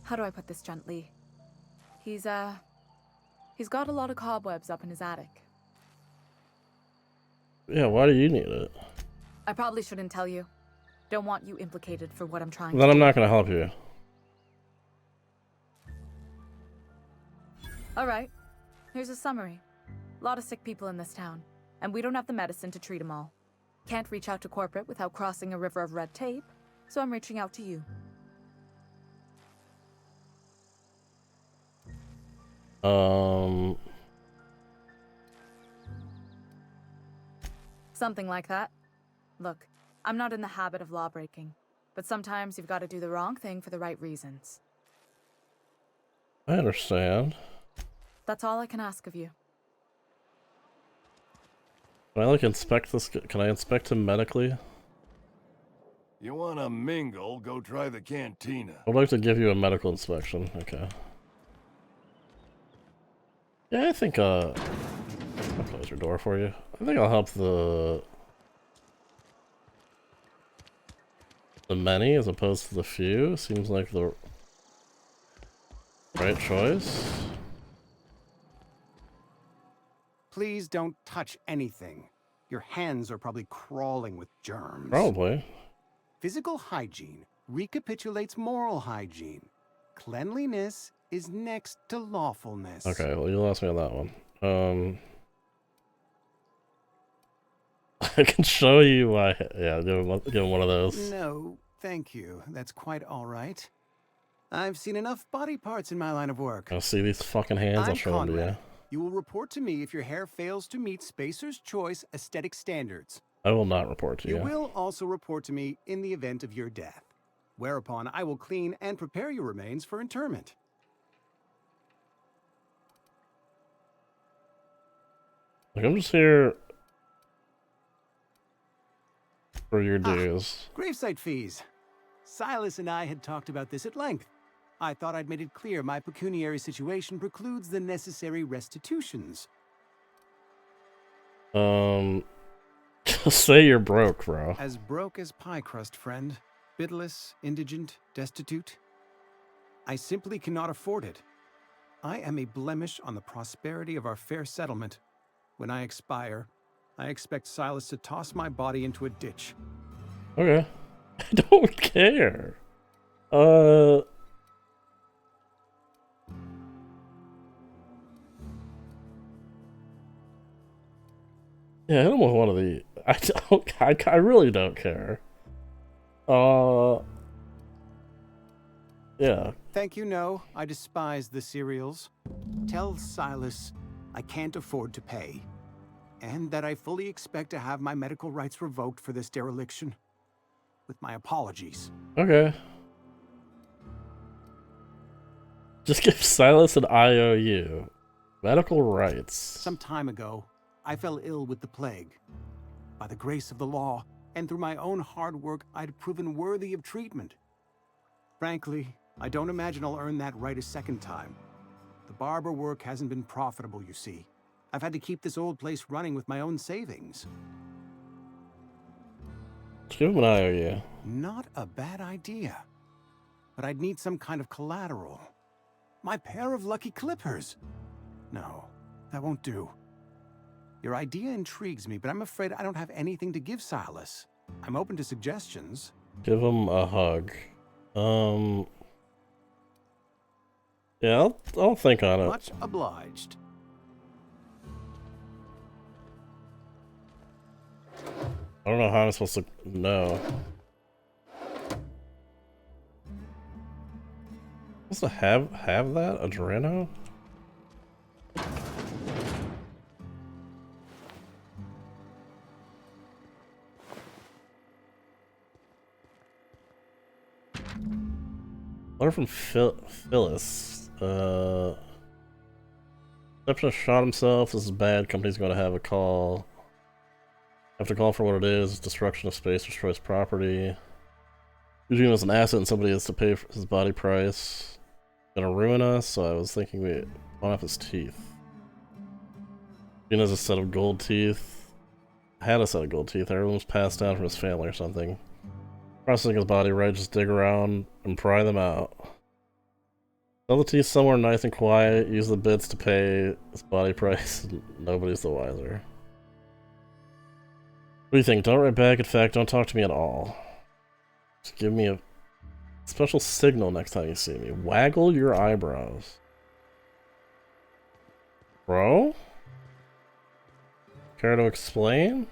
How do I put this gently? He's got a lot of cobwebs up in his attic. Yeah, why do you need it? I probably shouldn't tell you. Don't want you implicated for what I'm trying Then to I'm do. not gonna help you. All right. Here's a summary. A lot of sick people in this town, and we don't have the medicine to treat them all. Can't reach out to corporate without crossing a river of red tape, so I'm reaching out to you. Something like that. Look, I'm not in the habit of law breaking, but sometimes you've got to do the wrong thing for the right reasons. I understand. That's all I can ask of you. Can I like inspect this? Can I inspect him medically? You wanna mingle, go try the cantina. I'd like to give you a medical inspection. Okay. Yeah, I think I'll close your door for you. I think I'll help the many as opposed to the few. Seems like the right choice. Please don't touch anything. Your hands are probably crawling with germs. Probably. Physical hygiene recapitulates moral hygiene. Cleanliness is next to lawfulness. Okay, well, you lost me on that one. I can show you why. Yeah, give him one of those. No, thank you. That's quite all right. I've seen enough body parts in my line of work. I'll see these fucking hands. I'll show them to you. You will report to me if your hair fails to meet Spacer's Choice aesthetic standards. I will not report to you. You will also report to me in the event of your death, whereupon I will clean and prepare your remains for interment. Like, I'm just here for your dues. Gravesite fees. Silas and I had talked about this at length. I thought I'd made it clear my pecuniary situation precludes the necessary restitutions. Just say you're broke, bro. As broke as pie crust, friend. Bitless, indigent, destitute. I simply cannot afford it. I am a blemish on the prosperity of our fair settlement. When I expire, I expect Silas to toss my body into a ditch. Okay. I don't care. Yeah, hit him with one of the. I really don't care. Yeah. Thank you, no. I despise the cereals. Tell Silas I can't afford to pay. And that I fully expect to have my medical rights revoked for this dereliction. With my apologies. Okay. Just give Silas an IOU. Medical rights. Some time ago, I fell ill with the plague. By the grace of the law, and through my own hard work, I'd proven worthy of treatment. Frankly, I don't imagine I'll earn that right a second time. The barber work hasn't been profitable, you see. I've had to keep this old place running with my own savings. Give him an IOU. Not a bad idea. But I'd need some kind of collateral. My pair of lucky clippers. No, that won't do. Your idea intrigues me, but I'm afraid I don't have anything to give Silas. I'm open to suggestions. Give him a hug. Yeah, I'll think on it. Much obliged. I don't know how I'm supposed to know. Supposed to have that? Adreno? Letter from Phyllis. Receptionist shot himself. This is bad. Company's gonna have a call. Have to call for what it is. Destruction of space, destroys property. Using him as an asset and somebody has to pay for his body price. Gonna ruin us, so I was thinking we want off his teeth. He has a set of gold teeth. Had a set of gold teeth. Everyone was passed down from his family or something. Processing his body right, just dig around and pry them out. Sell the teeth somewhere nice and quiet, use the bits to pay his body price. Nobody's the wiser. What do you think? Don't write back, in fact, don't talk to me at all. Just give me a special signal next time you see me. Waggle your eyebrows. Bro? Care to explain?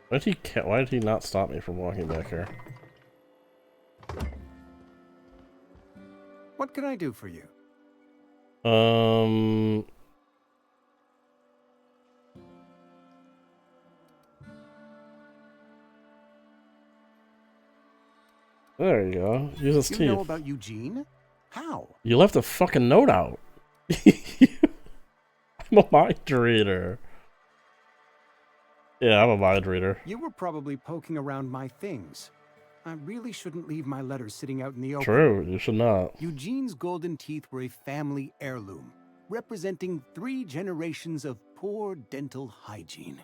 Why did he not stop me from walking back here? What can I do for you? There you go. Use his teeth. You know about Eugene? How? You left a fucking note out. I'm a mind reader. Yeah, I'm a mind reader. You were probably poking around my things. I really shouldn't leave my letters sitting out in the open. True, you should not. Eugene's golden teeth were a family heirloom, representing 3 generations of poor dental hygiene.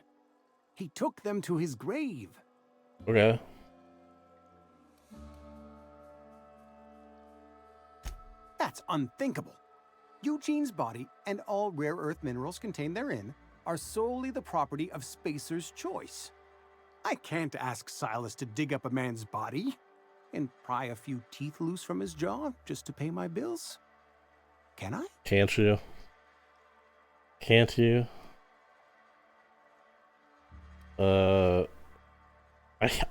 He took them to his grave. Okay. That's unthinkable. Eugene's body and all rare earth minerals contained therein are solely the property of Spacer's Choice. I can't ask Silas to dig up a man's body and pry a few teeth loose from his jaw just to pay my bills. Can I? Can't you? Can't you?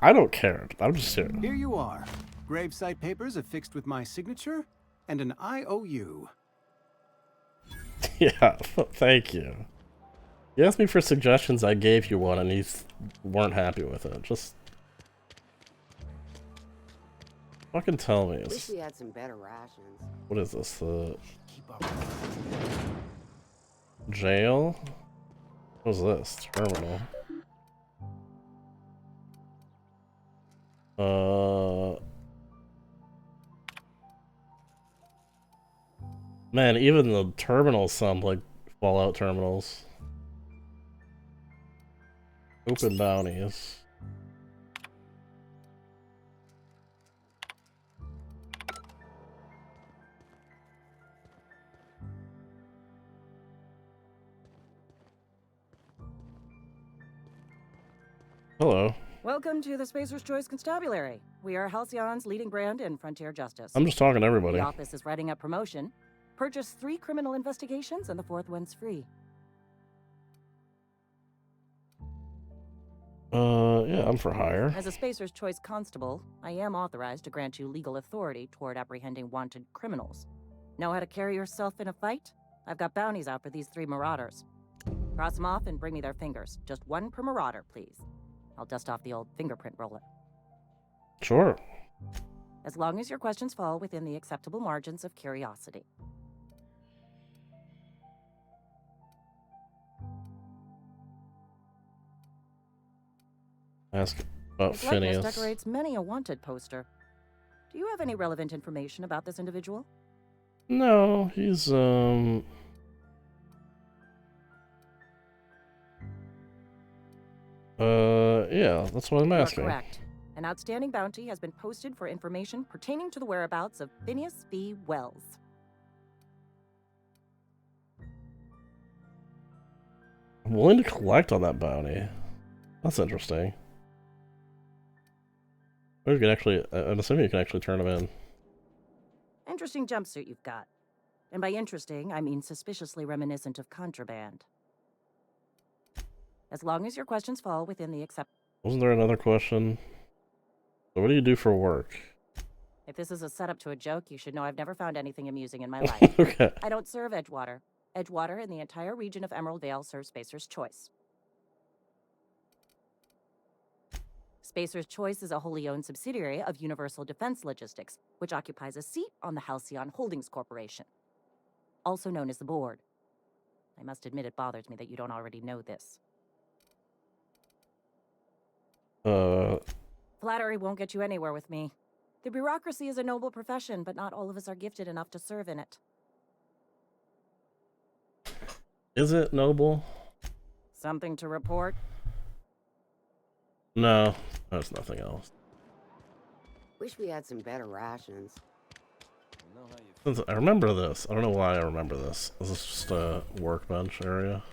I don't care. I'm just here. Here you are. Gravesite papers affixed with my signature and an IOU. Yeah, thank you. You asked me for suggestions, I gave you one, and you weren't happy with it. Just fucking tell me. Wish we had some better rations. What is this? Jail? What's this? Terminal. Man, even the terminals sound like Fallout terminals. Open bounties. Hello. Welcome to the Spacer's Choice Constabulary. We are Halcyon's leading brand in frontier justice. I'm just talking to everybody. The office is writing up promotion. Purchase 3 criminal investigations and the 4th one's free. Yeah, I'm for hire. As a Spacer's Choice constable, I am authorized to grant you legal authority toward apprehending wanted criminals. Know how to carry yourself in a fight? I've got bounties out for these 3 marauders. Cross them off and bring me their fingers. Just 1 per marauder, please. I'll dust off the old fingerprint roller. Sure. As long as your questions fall within the acceptable margins of curiosity. Ask about His likeness Phineas. decorates many a wanted poster. Do you have any relevant information about this individual? No, he's yeah, that's what I'm asking. You are correct. An outstanding bounty has been posted for information pertaining to the whereabouts of Phineas B. Wells. I'm willing to collect on that bounty. That's interesting. Or you can actually, I'm assuming you can actually turn them in. Interesting jumpsuit you've got. And by interesting, I mean suspiciously reminiscent of contraband. As long as your questions fall within the Wasn't there another question? So what do you do for work? If this is a setup to a joke, you should know I've never found anything amusing in my life. Okay. I don't serve Edgewater. Edgewater and the entire region of Emerald Vale serve Spacer's Choice. Spacer's Choice is a wholly owned subsidiary of Universal Defense Logistics, which occupies a seat on the Halcyon Holdings Corporation, also known as the Board. I must admit it bothers me that you don't already know this. Flattery won't get you anywhere with me. The bureaucracy is a noble profession, but not all of us are gifted enough to serve in it. Is it noble? Something to report? No, there's nothing else. Wish we had some better rations. Since I remember this. I don't know why I remember this. This is just a workbench area.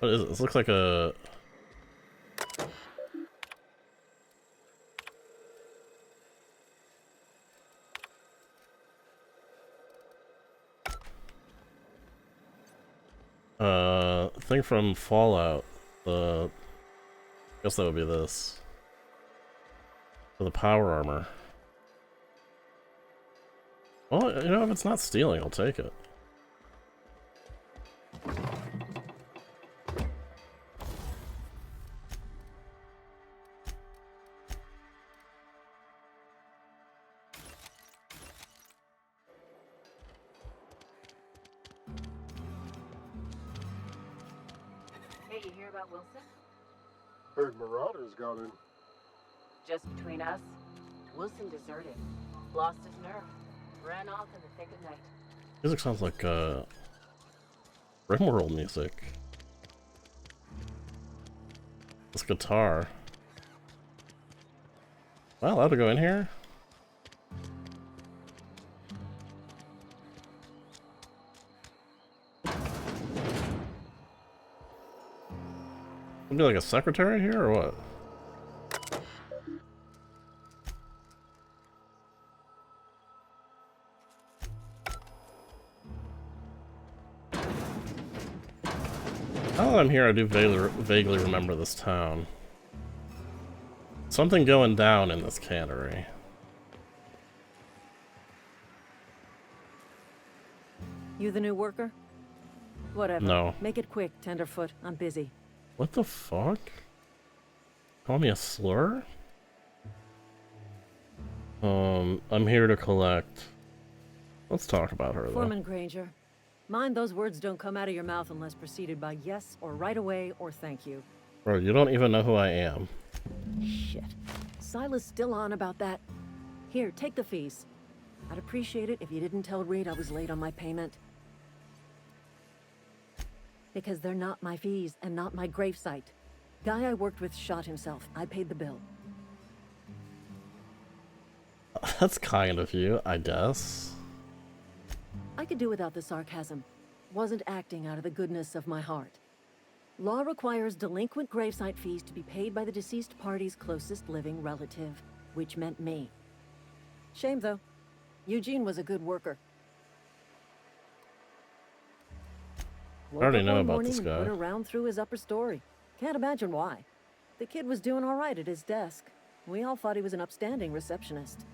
What is it? This looks like a... thing from Fallout. I guess that would be this. For the power armor. Well, you know, if it's not stealing, I'll take it. Hey, you hear about Wilson? Heard Marauders got in. Just between us, Wilson deserted. Lost his nerve. Ran off in the thick of night. Music sounds like Rimworld music. This guitar. Am I allowed to go in here? Be like a secretary here or what? Now that I'm here, I do vaguely remember this town. Something going down in this cannery. You the new worker? Whatever. No. Make it quick, Tenderfoot. I'm busy. What the fuck? Call me a slur? I'm here to collect. Let's talk about her, though. Foreman Granger. Mind those words don't come out of your mouth unless preceded by yes or right away or thank you. Bro, you don't even know who I am. Shit. Silas still on about that. Here, take the fees. I'd appreciate it if you didn't tell Reed I was late on my payment. Because they're not my fees and not my gravesite. Guy I worked with shot himself. I paid the bill. That's kind of you, I guess. I could do without the sarcasm. Wasn't acting out of the goodness of my heart. Law requires delinquent gravesite fees to be paid by the deceased party's closest living relative, which meant me. Shame, though. Eugene was a good worker. I already know about this guy. Went around through his upper story. Can't imagine why. The kid was doing all right at his desk. We all thought he was an upstanding receptionist.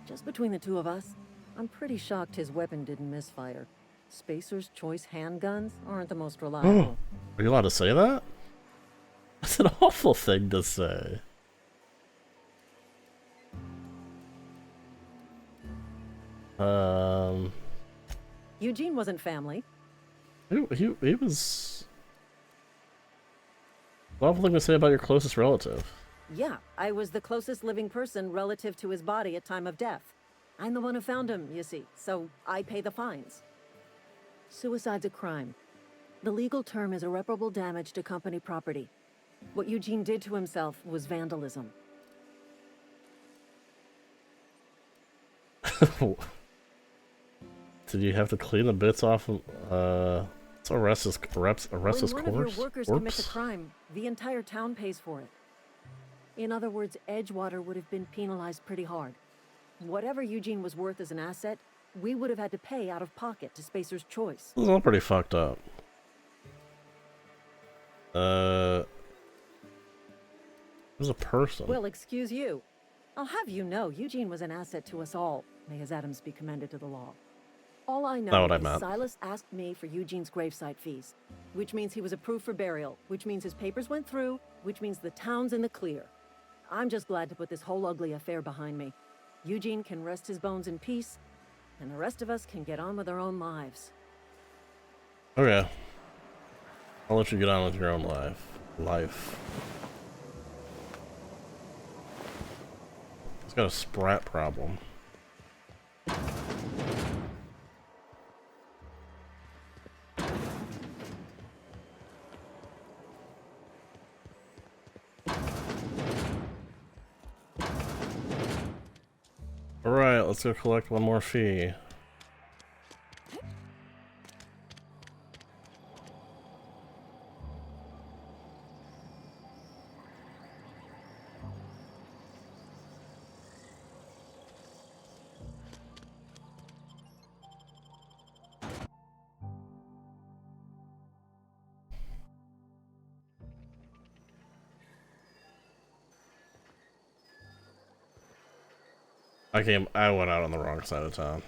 Just between the two of us, I'm pretty shocked his weapon didn't misfire. Spacer's Choice handguns aren't the most reliable. Are you allowed to say that? That's an awful thing to say. Eugene wasn't family. He was... Awful thing to say about your closest relative. Yeah, I was the closest living person relative to his body at time of death. I'm the one who found him, you see, so I pay the fines. Suicide's a crime. The legal term is irreparable damage to company property. What Eugene did to himself was vandalism. Did you have to clean the bits off of, let's arrest his corpse? When one of your workers commits a crime, the entire town pays for it. In other words, Edgewater would have been penalized pretty hard. Whatever Eugene was worth as an asset, we would have had to pay out of pocket to Spacer's Choice. This is all pretty fucked up. There's a person. Well, excuse you. I'll have you know, Eugene was an asset to us all. May his atoms be commended to the law. All I know is Silas asked me for Eugene's gravesite fees, which means he was approved for burial, which means his papers went through, which means the town's in the clear. I'm just glad to put this whole ugly affair behind me. Eugene can rest his bones in peace, and the rest of us can get on with our own lives. Okay. I'll let you get on with your own life. He's got a sprat problem. Alright, let's go collect one more fee. I went out on the wrong side of town.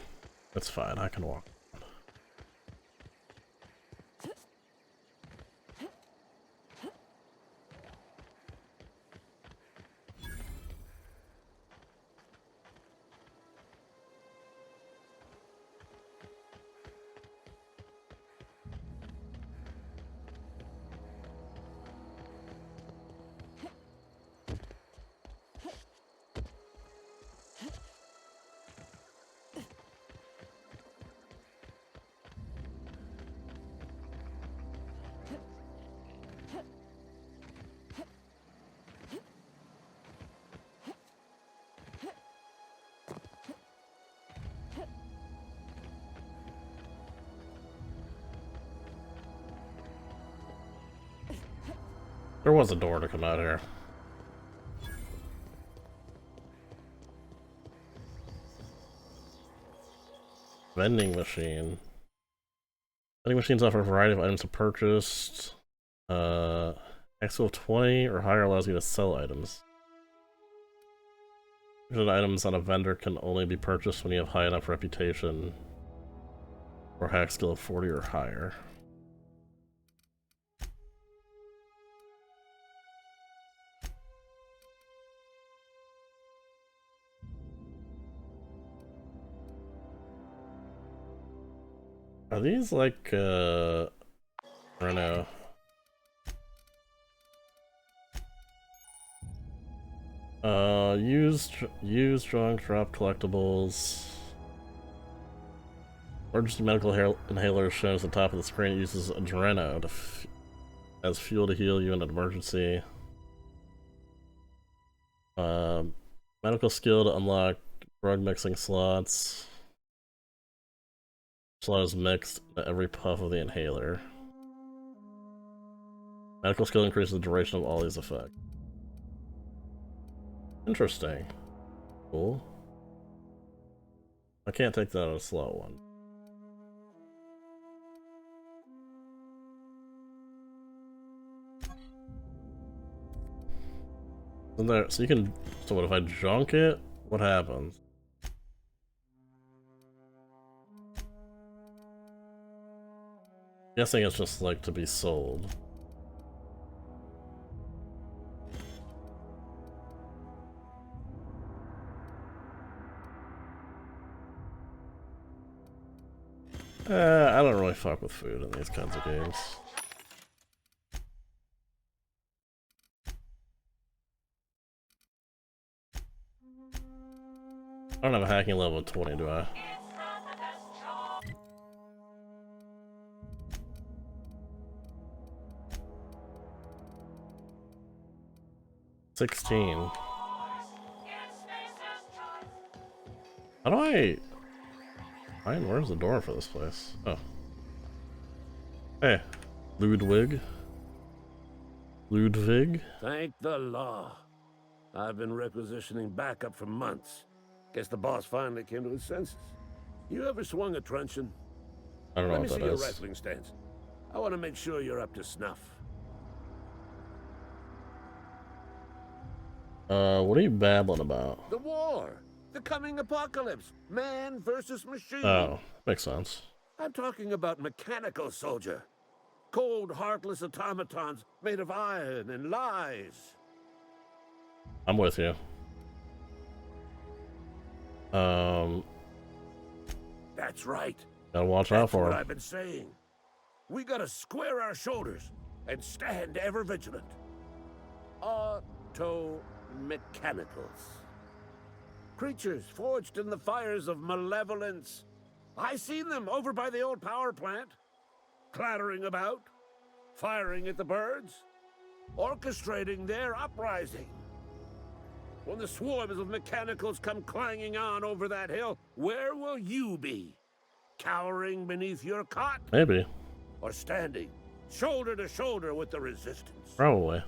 It's fine, I can walk. There was a door to come out here. Vending machine. Vending machines offer a variety of items to purchase. Maximum of 20 or higher allows you to sell items. Certain items on a vendor can only be purchased when you have high enough reputation or hack skill of 40 or higher. Are these like, I don't know. Use, drunk, drop collectibles. Emergency medical inhaler shows at the top of the screen. It uses adreno as fuel to heal you in an emergency. Medical skill to unlock drug mixing slots. Slot is mixed at every puff of the inhaler. Medical skill increases the duration of all these effects. Interesting. Cool. I can't take that on a slow one. And there, so you can. So what if I junk it? What happens? Guessing it's just like to be sold. I don't really fuck with food in these kinds of games. I don't have a hacking level of 20, do I? $16. How do I... Ryan, where's the door for this place? Oh. Hey. Ludwig. Thank the law. I've been requisitioning backup for months. Guess the boss finally came to his senses. You ever swung a truncheon? I don't know Let what me that see your is. wrestling stance. I want to make sure you're up to snuff. What are you babbling about? The war! The coming apocalypse! Man versus machine! Oh, makes sense. I'm talking about mechanical soldier. Cold, heartless automatons made of iron and lies. I'm with you. That's right. Gotta watch out for That's what him. I've been saying. We gotta square our shoulders and stand ever vigilant. Auto-mechanicals. Creatures forged in the fires of malevolence. I seen them over by the old power plant. Clattering about, firing at the birds, orchestrating their uprising. When the swarms of mechanicals come clanging on over that hill, where will you be? Cowering beneath your cot? Maybe. Or standing, shoulder to shoulder with the resistance? Probably.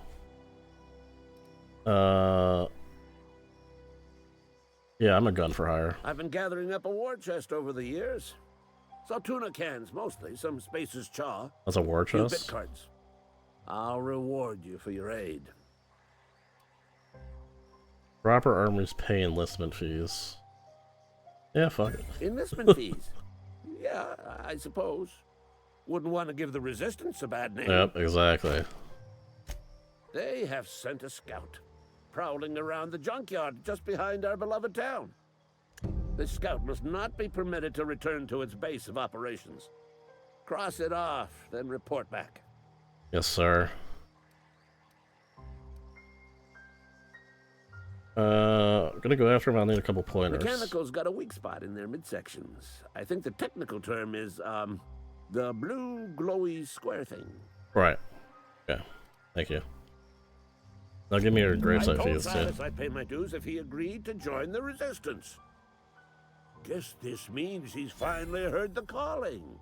Yeah, I'm a gun for hire. I've been gathering up a war chest over the years. Saw tuna cans mostly, some Spacer's chaw. That's a war Few chest? bit cards. I'll reward you for your aid. Proper armies pay enlistment fees. Yeah, fuck it. Enlistment fees? Yeah, I suppose. Wouldn't want to give the resistance a bad name. Yep, exactly. They have sent a scout, prowling around the junkyard just behind our beloved town. This scout must not be permitted to return to its base of operations. Cross it off, then report back. Yes, sir. Gonna go after him. I'll need a couple pointers. Mechanical's got a weak spot in their midsections. I think the technical term is, the blue glowy square thing. Right. Yeah. Thank you. Now give me your gravesite fees, I too. told Silas I'd pay my dues if he agreed to join the resistance. Guess this means he's finally heard the calling.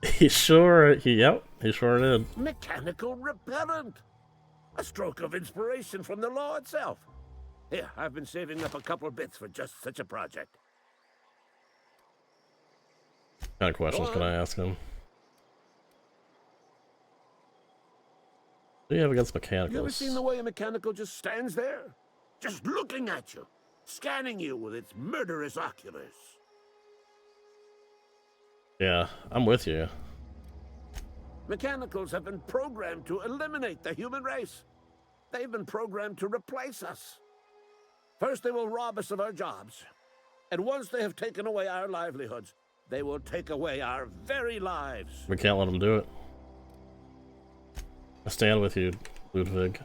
He sure did. Mechanical repellent. A stroke of inspiration from the law itself. Here, I've been saving up a couple of bits for just such a project. What kind of questions can I ask him? What do you have against mechanicals? You ever seen the way a mechanical just stands there? Just looking at you, scanning you with its murderous oculars. Yeah, I'm with you. Mechanicals have been programmed to eliminate the human race. They've been programmed to replace us. First, they will rob us of our jobs. And once they have taken away our livelihoods, they will take away our very lives. We can't let them do it. I stand with you, Ludwig.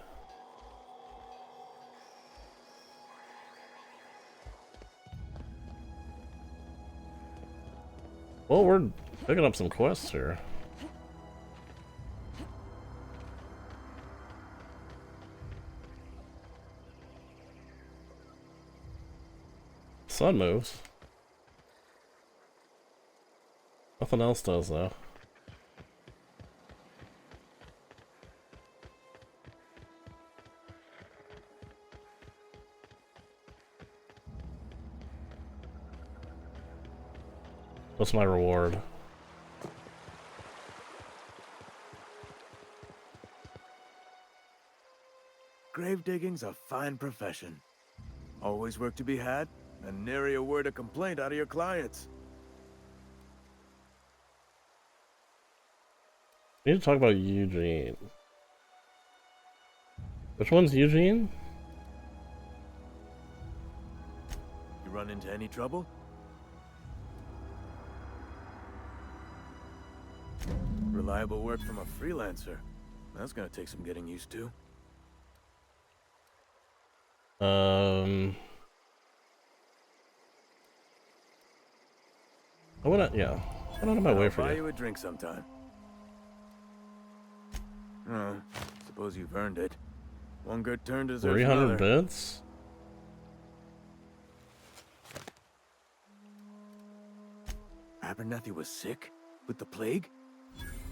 Well, we're picking up some quests here. Sun moves. Nothing else does, though. What's my reward? Grave digging's a fine profession. Always work to be had, and nary a word of complaint out of your clients. We need to talk about Eugene. Which one's Eugene? You run into any trouble? Reliable work from a freelancer. That's gonna take some getting used to. I wanna, yeah. I don't know my way for I'll buy you. you a drink sometime. Oh, suppose you've earned it. One good turn deserves 300 another. bits? Abernathy was sick? With the plague?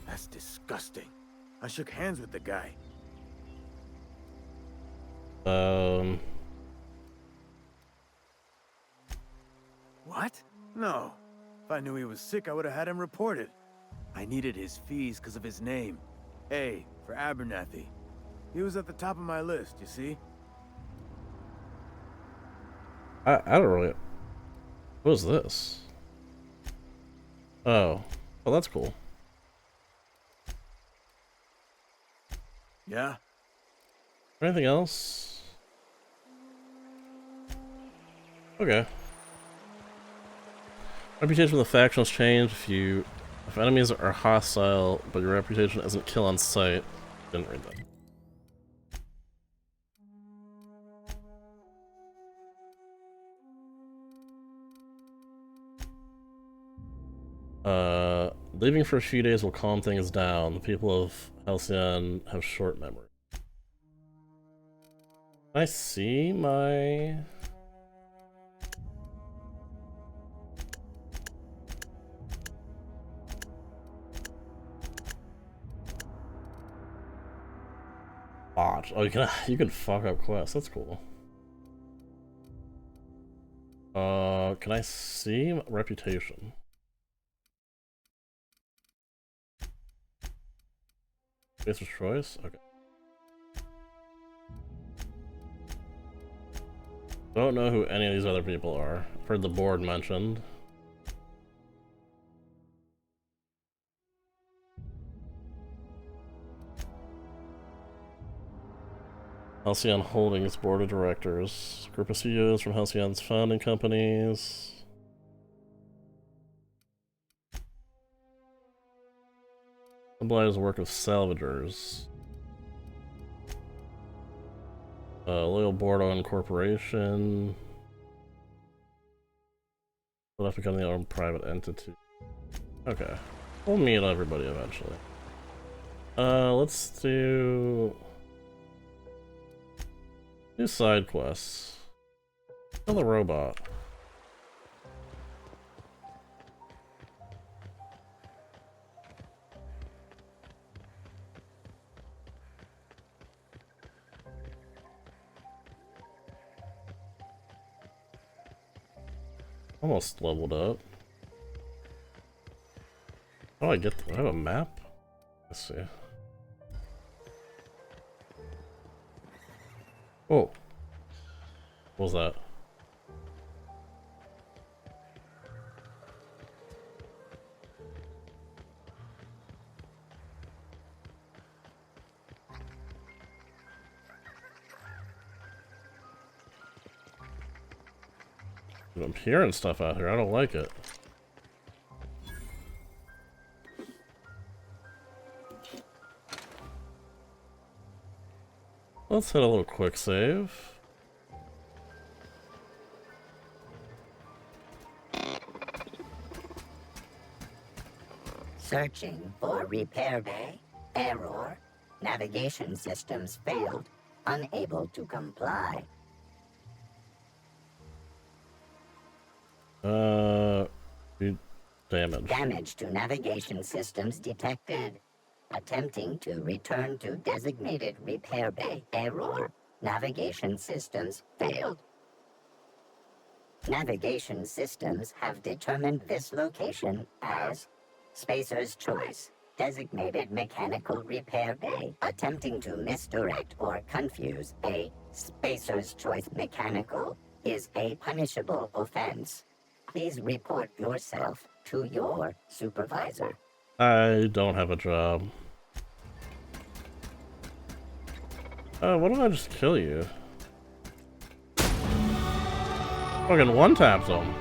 That's disgusting. I shook hands with the guy. What? No. If I knew he was sick, I would have had him reported. I needed his fees because of his name. A, for Abernathy. He was at the top of my list, you see? I don't really... What is this? Oh. Oh, that's cool. Yeah? Anything else? Okay. Reputation of the faction has changed. If enemies are hostile, but your reputation isn't kill on sight. Didn't read that. Leaving for a few days will calm things down. The people of Halcyon have short memory. Can I see my... Botch. Oh, you can fuck up quests. That's cool. Can I see my reputation? Base of choice? Okay. Don't know who any of these other people are. I've heard the board mentioned. Halcyon Holdings Board of Directors. Group of CEOs from Halcyon's founding companies. Symbolize the work of salvagers. Loyal board owned corporation. Will have to become the own private entity. Okay. We'll meet everybody eventually. Let's do side quests. Kill the robot. Almost leveled up. How do I get? Do I have a map? Let's see. Oh. What was that? I'm hearing stuff out here. I don't like it. Let's hit a little quick save. Searching for repair bay. Error. Navigation systems failed. Unable to comply. Damage. Damage to navigation systems detected. Attempting to return to designated repair bay. Error. Navigation systems failed. Navigation systems have determined this location as Spacer's Choice. Designated mechanical repair bay. Attempting to misdirect or confuse a Spacer's Choice mechanical is a punishable offense. Please report yourself to your supervisor. I don't have a job. Why don't I just kill you? Fucking one-tapped him.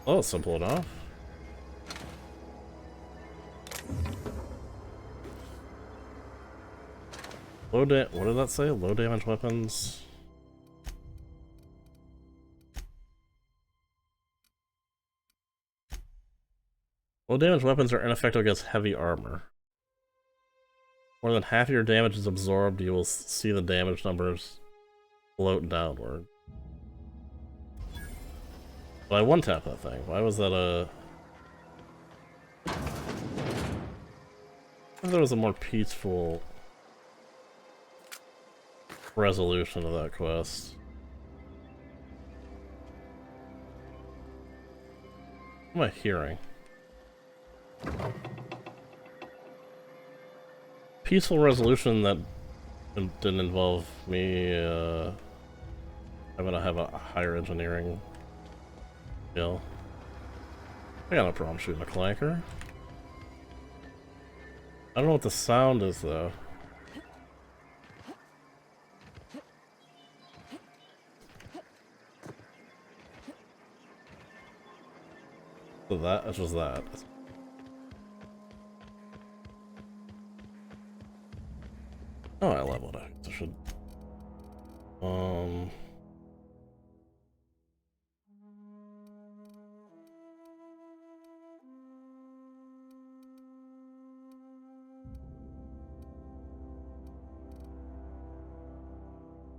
Oh, simple enough. What did that say? Low damage weapons. Low damage weapons are ineffective against heavy armor. More than half of your damage is absorbed, you will see the damage numbers float downward. But I one-tap that thing. Why was that a... I thought there was a more peaceful resolution of that quest. What am I hearing? Peaceful resolution that didn't involve me having to have a higher engineering skill. I got no problem shooting a clanker. I don't know what the sound is though. So that was that. Oh, I leveled up. I should.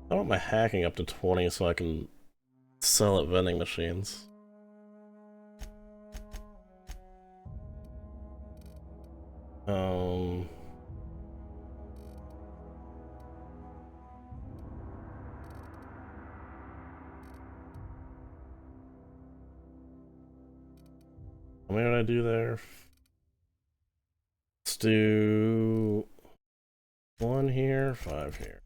I want my hacking up to 20 so I can sell at vending machines. How many did I do there? Let's do 1 here, 5 here.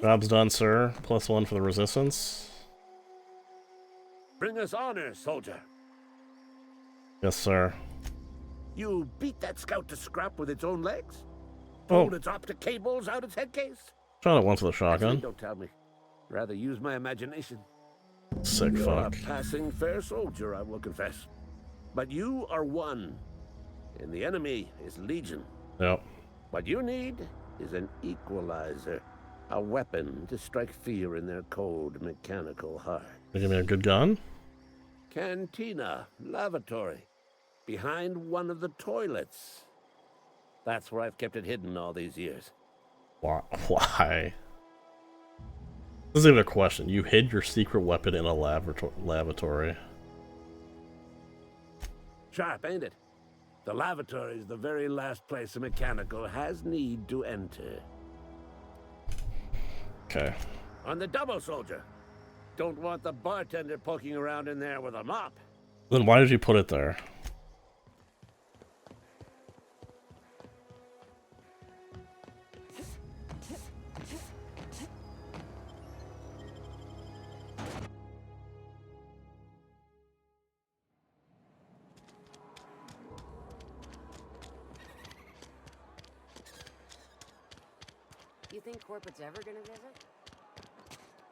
Job's done, sir. +1 for the resistance. Bring us honor, soldier. Yes, sir. You beat that scout to scrap with its own legs? Oh. Pulled its optic cables out its head case? Shot it once with a shotgun. Actually, don't tell me. Rather use my imagination. Sick You're fuck. a passing fair soldier, I will confess. But you are one, and the enemy is legion. Yep. What you need is an equalizer. A weapon to strike fear in their cold mechanical heart. You give me a good gun? Cantina, lavatory, behind one of the toilets. That's where I've kept it hidden all these years. Why? This isn't even a question. You hid your secret weapon in a lavatory. Sharp, ain't it? The lavatory is the very last place a mechanical has need to enter. Okay. On the double, soldier. Don't want the bartender poking around in there with a mop. Then why did you put it there? You think corporate's ever gonna visit?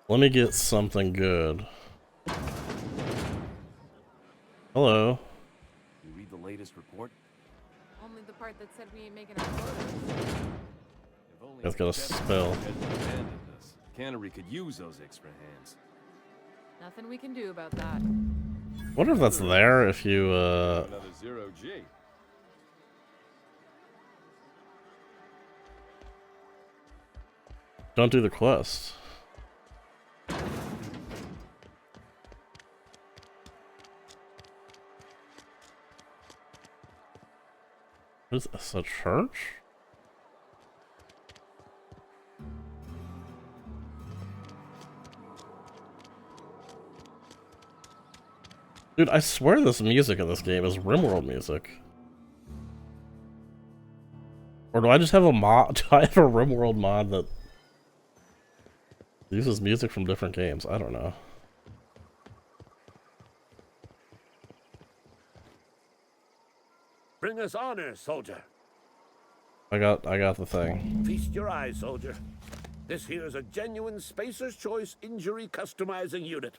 Let me get something good. Hello. You read the latest report? Only the part that said we ain't making our quota. It's got a spell. Cannery could use those extra hands. Nothing we can do about that. Wonder if that's there if you Another 0G. don't do the quest. Is this a church? Dude, I swear this music in this game is RimWorld music. Or do I just have a mod? Do I have a RimWorld mod that uses music from different games? I don't know. Bring us honor, soldier. I got the thing. Feast your eyes, soldier. This here is a genuine Spacer's Choice injury customizing unit,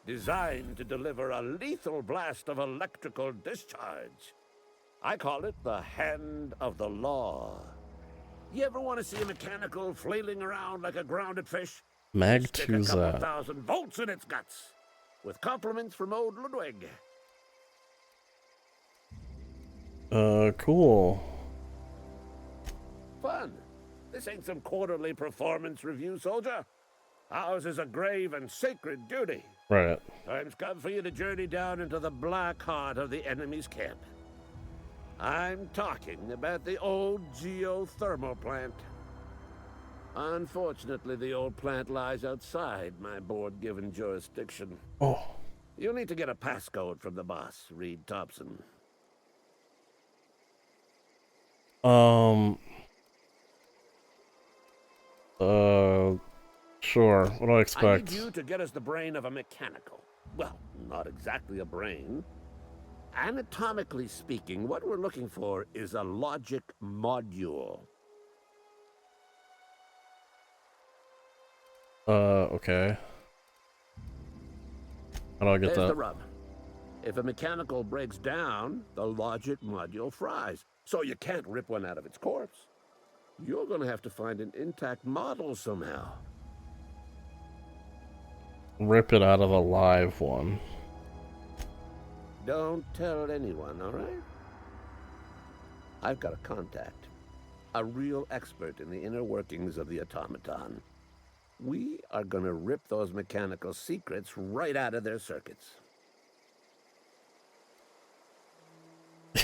designed to deliver a lethal blast of electrical discharge. I call it the Hand of the Law. You ever want to see a mechanical flailing around like a grounded fish? Mag Stick to a couple that. thousand volts in its guts. With compliments from old Ludwig. Cool. Fun. This ain't some quarterly performance review, soldier. Ours is a grave and sacred duty. Right. Time's come for you to journey down into the black heart of the enemy's camp. I'm talking about the old geothermal plant. Unfortunately, the old plant lies outside my board-given jurisdiction. Oh. You'll need to get a passcode from the boss, Reed Thompson. Sure. What do I I expect? need you to get us the brain of a mechanical. Well, not exactly a brain. Anatomically speaking, what we're looking for is a logic module. Okay. How do I get There's that? the rub. If a mechanical breaks down, the logic module fries. So you can't rip one out of its corpse. You're gonna have to find an intact model somehow. Rip it out of a live one. Don't tell anyone, all right? I've got a contact. A real expert in the inner workings of the automaton. We are gonna rip those mechanical secrets right out of their circuits.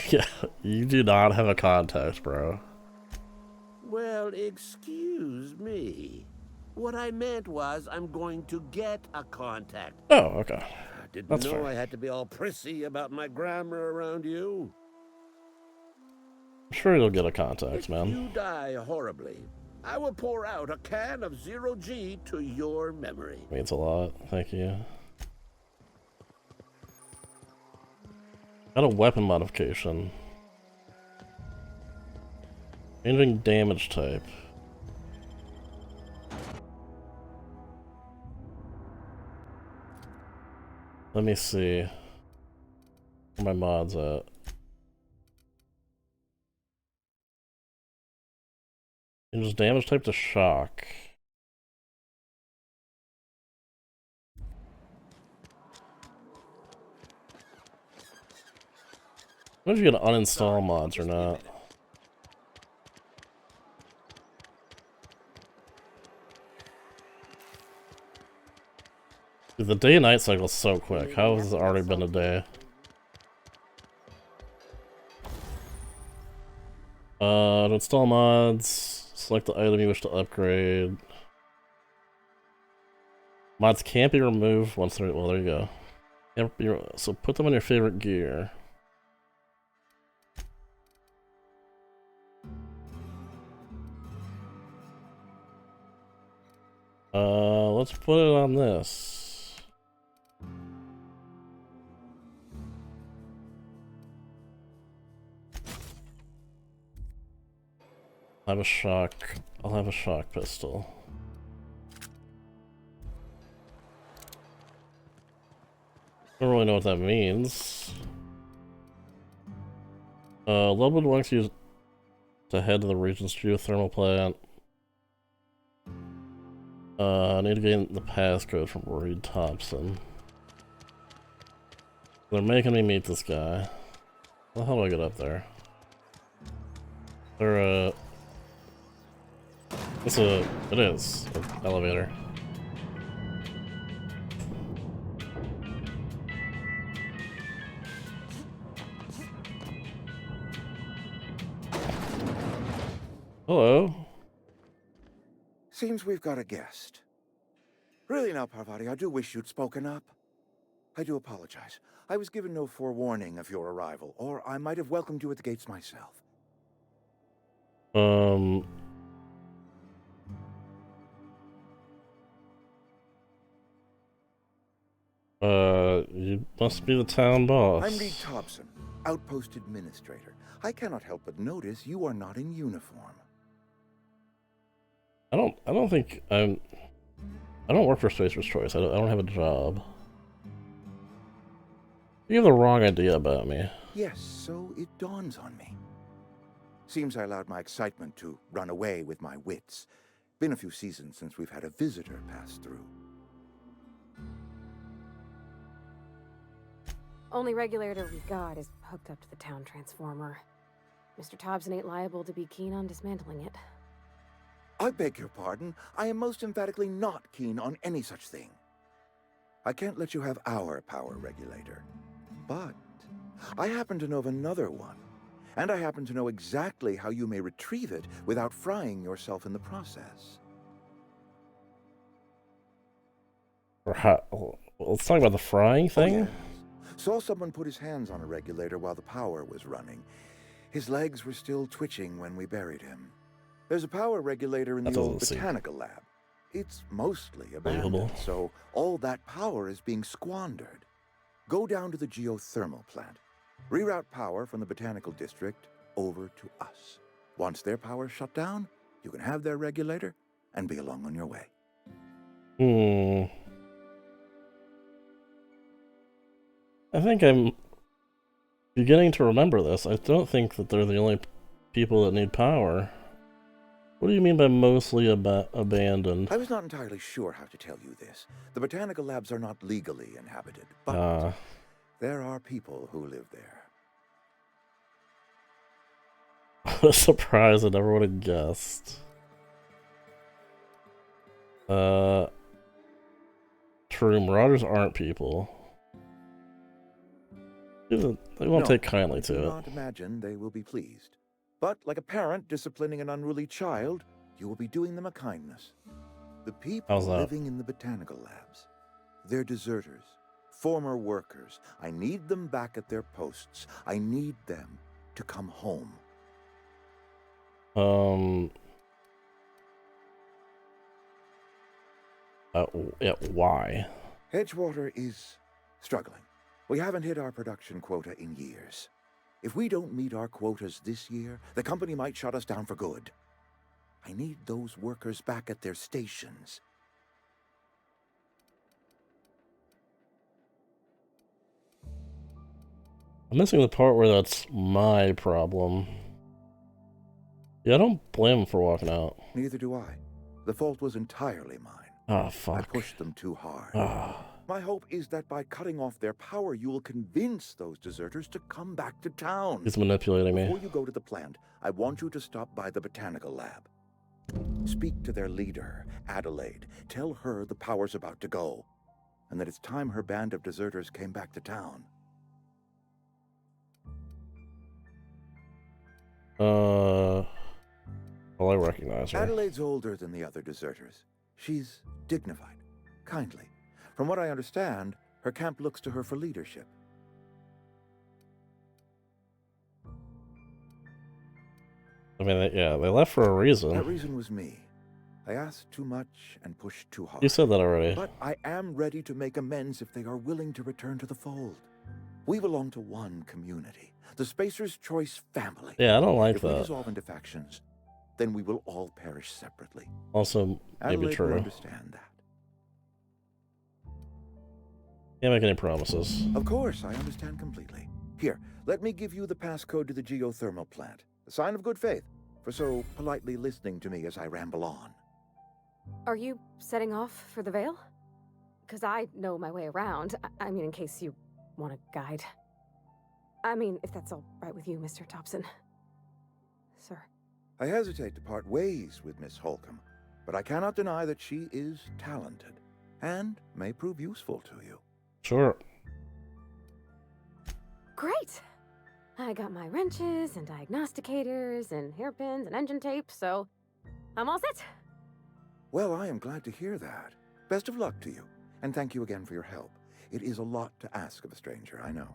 Yeah, you do not have a contact, bro. Well, excuse me. What I meant was I'm going to get a contact. Oh, okay. Didn't That's know fair. I had to be all prissy about my grammar around you. I'm sure you'll get a contact, man. You die horribly. I will pour out a can of 0G to your memory. Means a lot. Thank you. Got a weapon modification. Changing damage type. Let me see where my mod's at. Changes damage type to shock. I wonder if you gotta uninstall mods or not. Dude, the day and night cycle is so quick. How has it already been a day? To install mods, select the item you wish to upgrade. Mods can't be removed once they're, well, there you go. So put them on your favorite gear. Let's put it on this. I'll have a shock pistol. Don't really know what that means. Ludwood wants you to head to the region's geothermal plant. I need to gain the passcode from Reed Thompson. They're making me meet this guy. Well, how do I get up there? They're, it is an elevator. Hello. Seems we've got a guest. Really now, Parvati, I do wish you'd spoken up. I do apologize. I was given no forewarning of your arrival, or I might have welcomed you at the gates myself. You must be the town boss. I'm Reed Thompson, Outpost Administrator. I cannot help but notice you are not in uniform. I don't think I don't work for Spacer's Choice. I don't have a job. You have the wrong idea about me. Yes, so it dawns on me. Seems I allowed my excitement to run away with my wits. Been a few seasons since we've had a visitor pass through. Only regulator we've got is hooked up to the town transformer. Mr. Thompson ain't liable to be keen on dismantling it. I beg your pardon. I am most emphatically not keen on any such thing. I can't let you have our power regulator. But I happen to know of another one. And I happen to know exactly how you may retrieve it without frying yourself in the process. Let's talk about the frying thing. Oh, yes. Saw someone put his hands on a regulator while the power was running. His legs were still twitching when we buried him. There's a power regulator in the old botanical lab. It's mostly abandoned, so all that power is being squandered. Go down to the geothermal plant. Reroute power from the botanical district over to us. Once their power's shut down, you can have their regulator and be along on your way. I think I'm beginning to remember this. I don't think that they're the only people that need power. What do you mean by mostly abandoned? I was not entirely sure how to tell you this. The botanical labs are not legally inhabited, but there are people who live there. What a surprise, I never would have guessed. True, Marauders aren't people. They won't take kindly to it. I do not imagine they will be pleased. But like a parent disciplining an unruly child, you will be doing them a kindness. The people living in the botanical labs, they're deserters, former workers. I need them back at their posts. I need them to come home. Yeah, why? Edgewater is struggling. We haven't hit our production quota in years. If we don't meet our quotas this year, the company might shut us down for good. I need those workers back at their stations. I'm missing the part where that's my problem. Yeah, I don't blame him for walking out. Neither do I. The fault was entirely mine. Oh, fuck. I pushed them too hard. My hope is that by cutting off their power, you will convince those deserters to come back to town. He's manipulating me. Before you go to the plant, I want you to stop by the botanical lab. Speak to their leader, Adelaide. Tell her the power's about to go. and that it's time her band of deserters came back to town. Well, I recognize her. Adelaide's older than the other deserters. She's dignified, kindly. From what I understand, her camp looks to her for leadership. I mean, yeah, they left for a reason. That reason was me. I asked too much and pushed too hard. You said that already. But I am ready to make amends if they are willing to return to the fold. We belong to one community, the Spacer's Choice family. Yeah, I don't like if that. If we dissolve into factions, then we will all perish separately. Also, maybe Adelaide true. will understand that. Can't make any promises. Of course, I understand completely. Here, let me give you the passcode to the geothermal plant. A sign of good faith for so politely listening to me as I ramble on. Are you setting off for the Vale? Because I know my way around. I mean, in case you want a guide. I mean, if that's all right with you, Mr. Thompson. Sir. I hesitate to part ways with Miss Holcomb, but I cannot deny that she is talented and may prove useful to you. Sure. Great! I got my wrenches and diagnosticators and hairpins and engine tape, so I'm all set. Well, I am glad to hear that. Best of luck to you, and thank you again for your help. It is a lot to ask of a stranger, I know.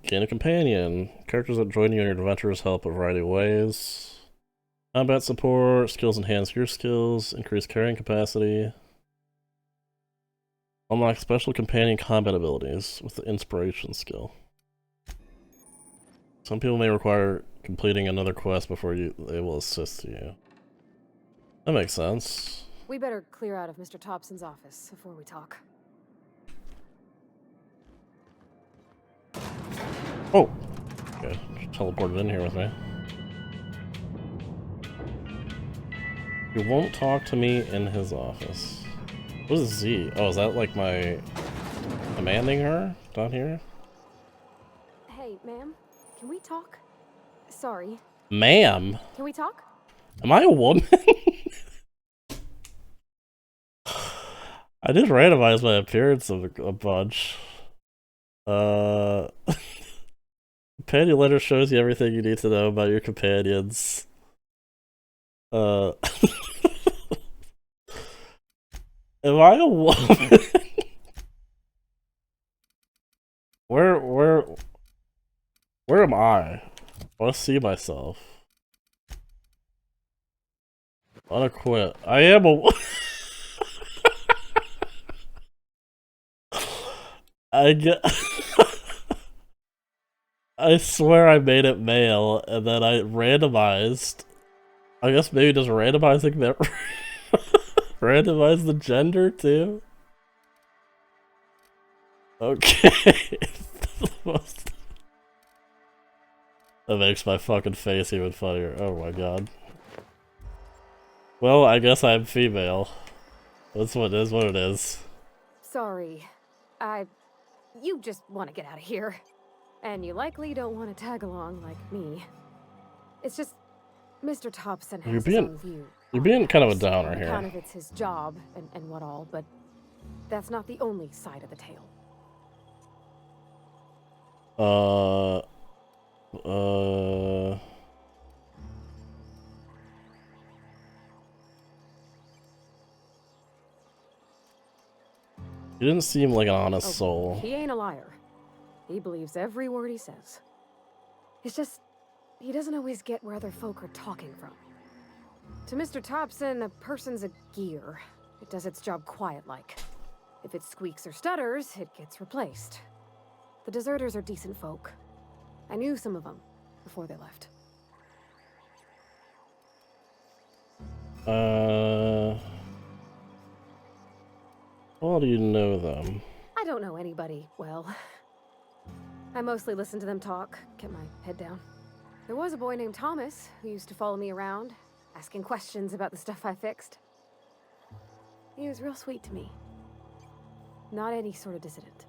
Gain a companion. Characters that join you in your adventures help a variety of ways. Combat support, skills enhance your skills, increase carrying capacity. Unlock special companion combat abilities with the inspiration skill. Some people may require completing another quest before they will assist you. That makes sense. We better clear out of Mr. Thompson's office before we talk. Oh! Okay, teleported in here with me. You won't talk to me in his office. What is Z? Oh, is that like my commanding her down here? Hey, ma'am, can we talk? Sorry. Ma'am? Can we talk? Am I a woman? I did randomize my appearance a bunch. Companion letter shows you everything you need to know about your companions. Am I a woman? Where am I? I want to see myself. I want to quit. I am a I get I swear I made it male and then I randomized. I guess maybe just randomizing that randomize the gender too. Okay. That makes my fucking face even funnier. Oh my god. Well, I guess I'm female. That's what it is. Sorry. You just want to get out of here. And you likely don't want to tag along like me. It's just, Mr. Thompson has his own view. You're being kind of a downer here. Kind of it's his job and what all, but that's not the only side of the tale. He didn't seem like an honest soul. He ain't a liar. He believes every word he says. It's just, he doesn't always get where other folk are talking from. To Mr. Thompson, a person's a gear. It does its job quiet-like. If it squeaks or stutters, it gets replaced. The deserters are decent folk. I knew some of them before they left. How do you know them? I don't know anybody well. I mostly listen to them talk, get my head down. There was a boy named Thomas who used to follow me around, asking questions about the stuff I fixed. He was real sweet to me. Not any sort of dissident.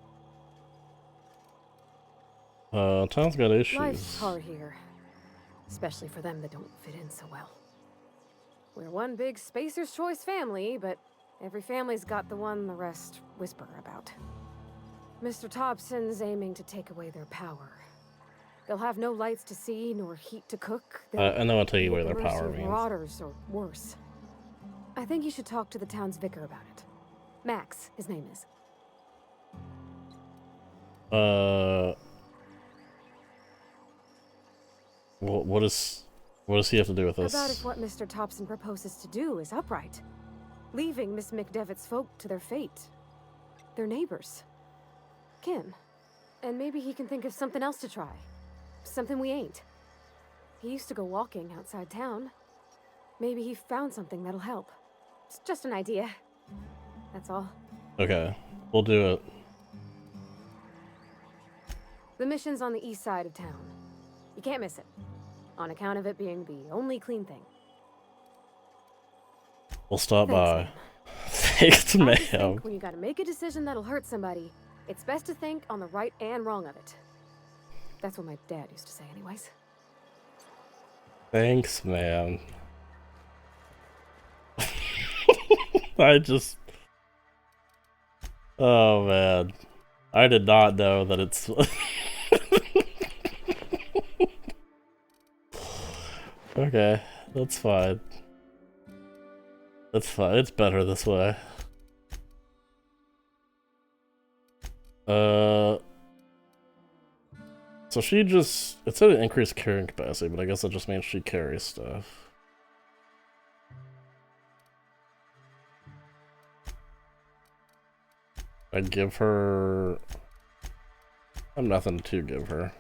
Town's got issues. Life's hard here, especially for them that don't fit in so well. We're one big Spacer's Choice family, but every family's got the one the rest whisper about. Mr. Thompson's aiming to take away their power. They'll have no lights to see, nor heat to cook. And then I'll tell you where their mercy power of means. marauders, or worse. I think you should talk to the town's vicar about it. Max, his name is. What does he have to do with this? About if what Mr. Thompson proposes to do is upright, leaving Miss McDevitt's folk to their fate. Their neighbors. Kin. And maybe he can think of something else to try. Something we ain't. He used to go walking outside town. Maybe he found something that'll help. It's just an idea. That's all. Okay, we'll do it. The mission's on the east side of town. You can't miss it. On account of it being the only clean thing. We'll stop by. Thanks, ma'am. Think when you gotta make a decision that'll hurt somebody, it's best to think on the right and wrong of it. That's what my dad used to say anyways. Thanks, man. Oh, man. I did not know that it's... Okay, that's fine. That's fine. It's better this way. So she just... It said an increased carrying capacity, but I guess that just means she carries stuff. I'd give her... I have nothing to give her.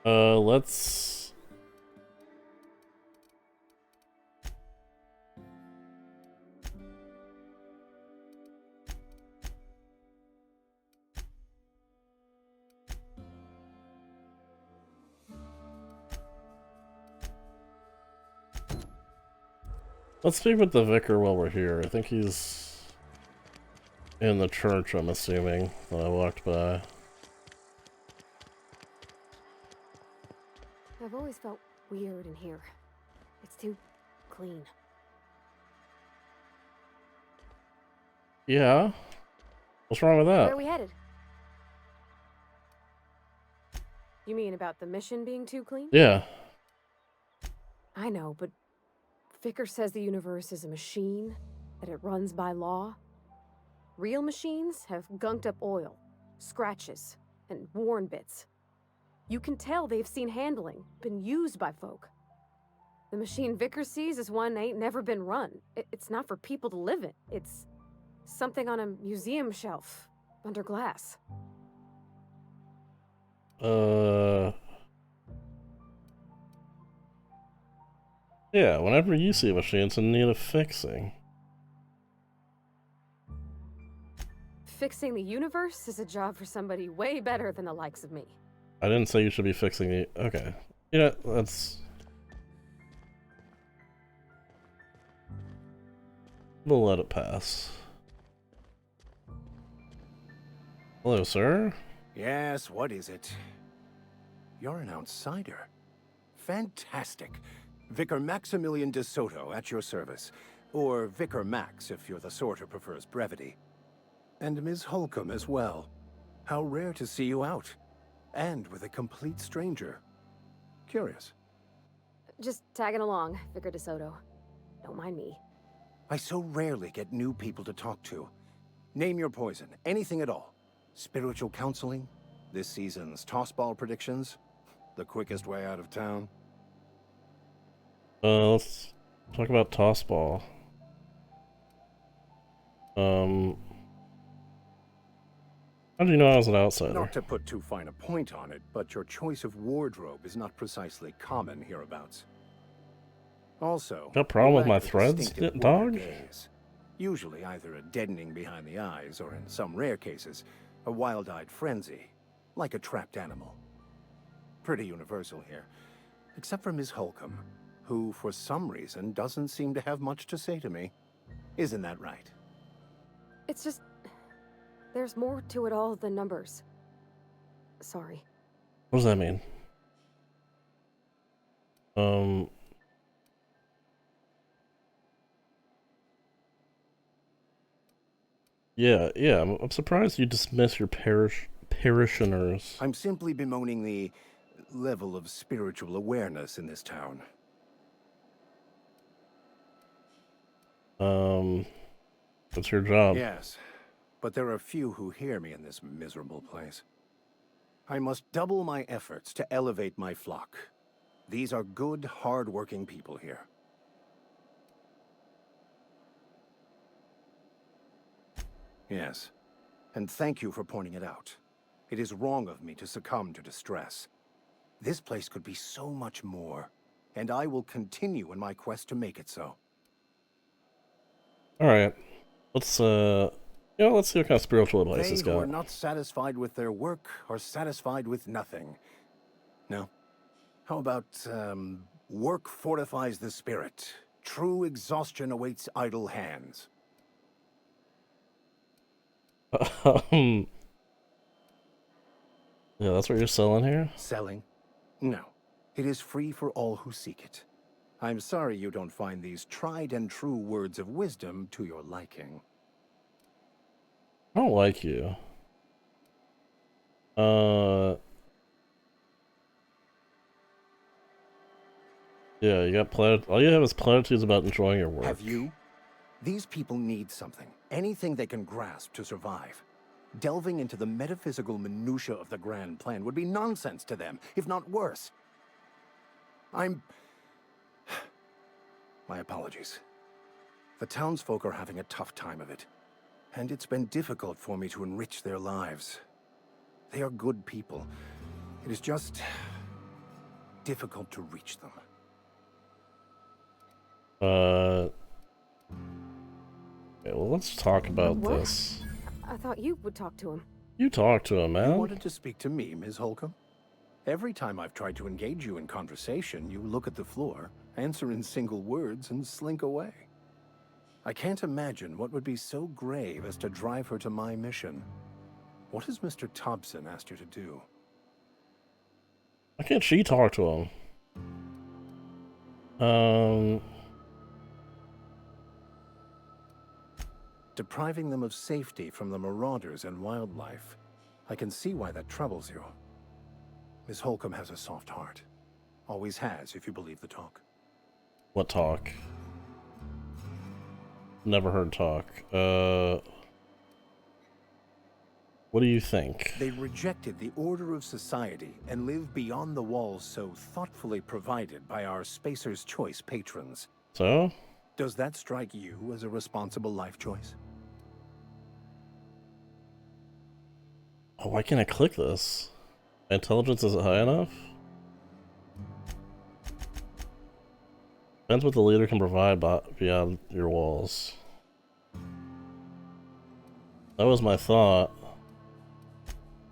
Let's... Let's speak with the vicar while we're here. I think he's in the church, I'm assuming, when I walked by. I've always felt weird in here. It's too clean. Yeah? What's wrong with that? Where are we headed? You mean about the mission being too clean? Yeah. I know, but Vicker says the universe is a machine, that it runs by law. Real machines have gunked up oil, scratches, and worn bits. You can tell they've seen handling, been used by folk. The machine Vickers sees is one ain't never been run. It's not for people to live in. It's something on a museum shelf, under glass. Yeah, whenever you see a machine, it's in need of fixing. Fixing the universe is a job for somebody way better than the likes of me. I didn't say you should be fixing the... Okay. Yeah, that's... We'll let it pass. Hello, sir? Yes, what is it? You're an outsider. Fantastic. Vicar Maximilian de Soto at your service. Or Vicar Max, if you're the sort who prefers brevity. And Ms. Holcomb as well. How rare to see you out. And with a complete stranger. Curious. Just tagging along, Vicar de Soto. Don't mind me. I so rarely get new people to talk to. Name your poison, anything at all. Spiritual counseling? This season's tossball predictions? The quickest way out of town? Let's talk about tossball. How do you know I was an outsider? Not to put too fine a point on it, but your choice of wardrobe is not precisely common hereabouts. Also, got a problem with you my lack a threads, distinctive dog? gaze. Usually either a deadening behind the eyes, or in some rare cases, a wild-eyed frenzy, like a trapped animal. Pretty universal here, except for Ms. Holcomb, who, for some reason, doesn't seem to have much to say to me. Isn't that right? It's just... there's more to it all than numbers. Sorry. What does that mean? Yeah, yeah. I'm surprised you dismiss your parishioners. I'm simply bemoaning the level of spiritual awareness in this town. It's your job. Yes, but there are few who hear me in this miserable place. I must double my efforts to elevate my flock. These are good, hard-working people here. Yes, and thank you for pointing it out. It is wrong of me to succumb to distress. This place could be so much more, and I will continue in my quest to make it so. Alright. Let's, let's see what kind of spiritual advice this They who got. are not satisfied with their work are satisfied with nothing. No? How about, work fortifies the spirit. True exhaustion awaits idle hands. Yeah, that's what you're selling here? Selling? No. It is free for all who seek it. I'm sorry you don't find these tried and true words of wisdom to your liking. I don't like you. Yeah, you got all you have is platitudes about enjoying your work. Have you? These people need something. Anything they can grasp to survive. Delving into the metaphysical minutiae of the grand plan would be nonsense to them, if not worse. My apologies. The townsfolk are having a tough time of it, and it's been difficult for me to enrich their lives. They are good people. It is just difficult to reach them. Okay, well, let's talk about What? this. I thought you would talk to him. You talk to him, man. You wanted to speak to me, Ms. Holcomb? Every time I've tried to engage you in conversation, you look at the floor, answer in single words, and slink away. I can't imagine what would be so grave as to drive her to my mission. What has Mr. Thompson asked you to do? Why can't she talk to him? Depriving them of safety from the marauders and wildlife. I can see why that troubles you. Miss Holcomb has a soft heart. Always has, if you believe the talk. What talk? Never heard talk. What do you think? They rejected the order of society and live beyond the walls so thoughtfully provided by our Spacer's Choice patrons. So? Does that strike you as a responsible life choice? Oh, why can't I click this? My intelligence isn't high enough? Depends what the leader can provide beyond your walls. That was my thought.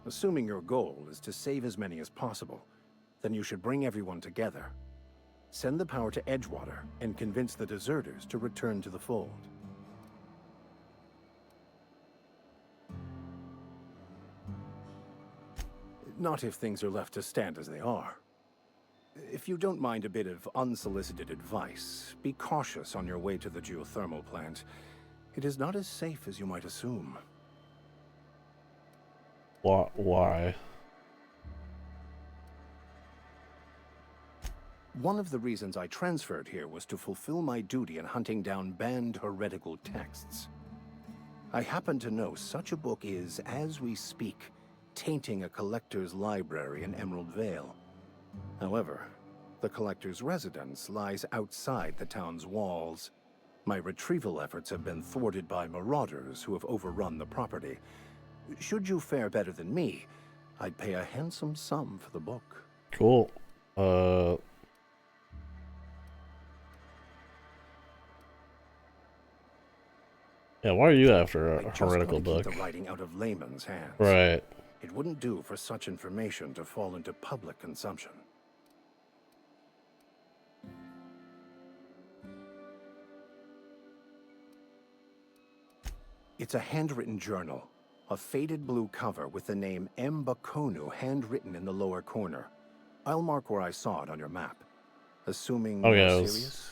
Assuming your goal is to save as many as possible, then you should bring everyone together. Send the power to Edgewater and convince the deserters to return to the fold. Not if things are left to stand as they are. If you don't mind a bit of unsolicited advice, be cautious on your way to the geothermal plant. It is not as safe as you might assume. Why? One of the reasons I transferred here was to fulfill my duty in hunting down banned heretical texts. I happen to know such a book is, as we speak, tainting a collector's library in Emerald Vale. However, the collector's residence lies outside the town's walls. My retrieval efforts have been thwarted by marauders who have overrun the property. Should you fare better than me, I'd pay a handsome sum for the book. Cool. Yeah, why are you after a heretical book? Keep the writing out of layman's hands. Right. It wouldn't do for such information to fall into public consumption. It's a handwritten journal, a faded blue cover with the name M. Bakonu handwritten in the lower corner. I'll mark where I saw it on your map. Assuming Oh yeah, you're I was serious?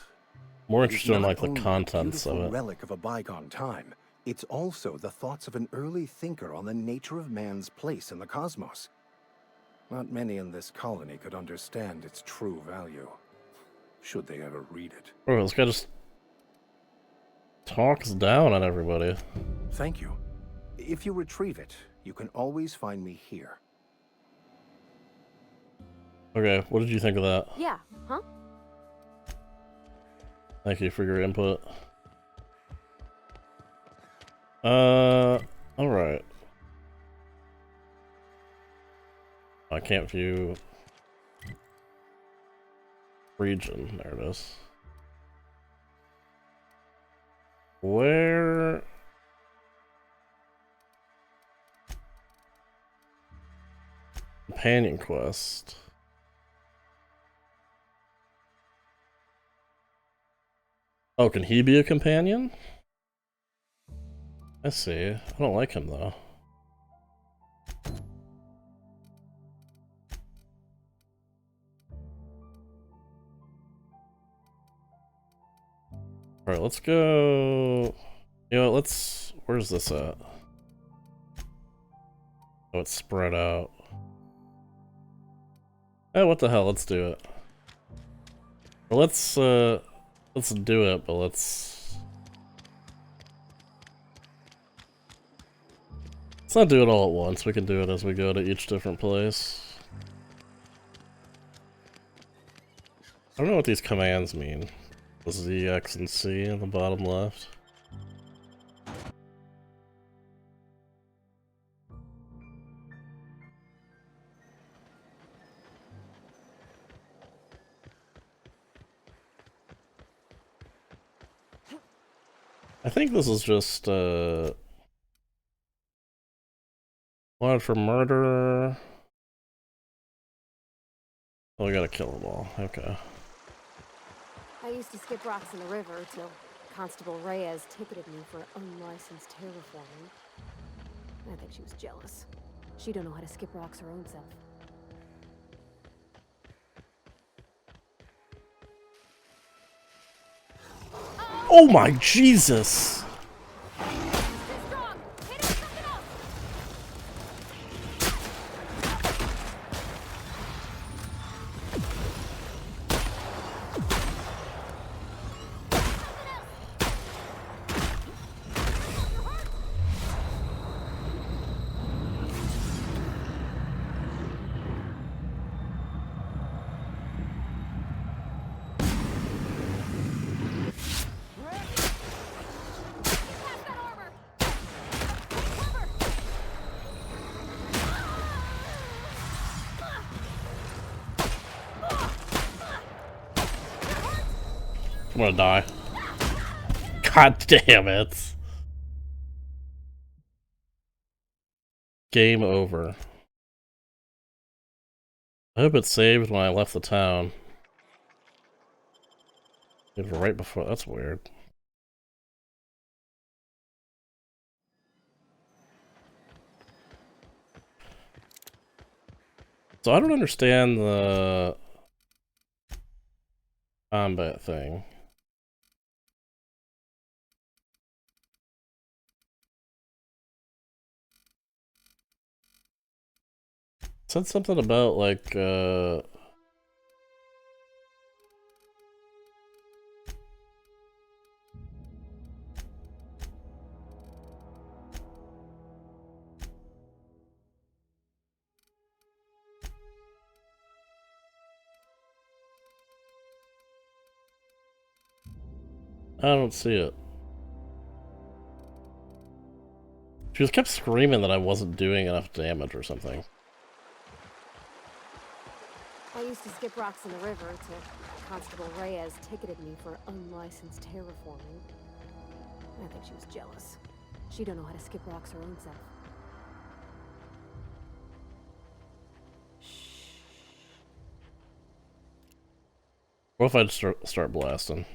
more It is interested in not like the only a contents of beautiful it. relic of a bygone time, It's also the thoughts of an early thinker on the nature of man's place in the cosmos. Not many in this colony could understand its true value, should they ever read it. Bro, this guy just talks down on everybody. Thank you. If you retrieve it, you can always find me here. Okay, what did you think of that? Yeah, huh? Thank you for your input. Alright. I can't view region. There it is. Where? Companion quest. Oh, can he be a companion? I see. I don't like him though. Alright, let's go. You know what, let's. Where's this at? Oh, it's spread out. Oh, what the hell? Let's do it. Well, let's do it, but let's not do it all at once. We can do it as we go to each different place. I don't know what these commands mean. The Z, X, and C in the bottom left. I think this is just, wanted for murder. Oh, we gotta kill them all. Okay. I used to skip rocks in the river till Constable Reyes ticketed me for unlicensed terraforming. I think she was jealous. She don't know how to skip rocks her own self. Oh my Jesus! I'm gonna die. God damn it. Game over. I hope it saved when I left the town. It was right before. That's weird. So I don't understand the combat thing. It said something about like I don't see it. She just kept screaming that I wasn't doing enough damage or something. I used to skip rocks in the river till Constable Reyes ticketed me for unlicensed terraforming. I think she was jealous. She don't know how to skip rocks her own self. What if I just start blasting?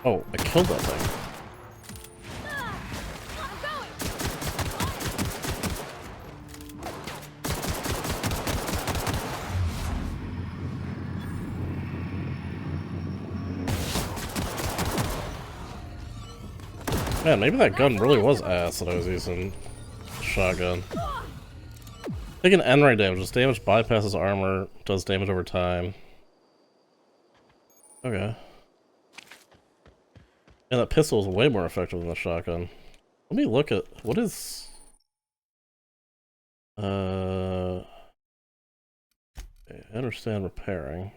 Oh, I killed that thing. Man, maybe that gun really was ass that I was using. Shotgun. Taking N-ray damage. This damage bypasses armor, does damage over time. Okay. Yeah, that pistol is way more effective than the shotgun. Let me look at what is I understand repairing.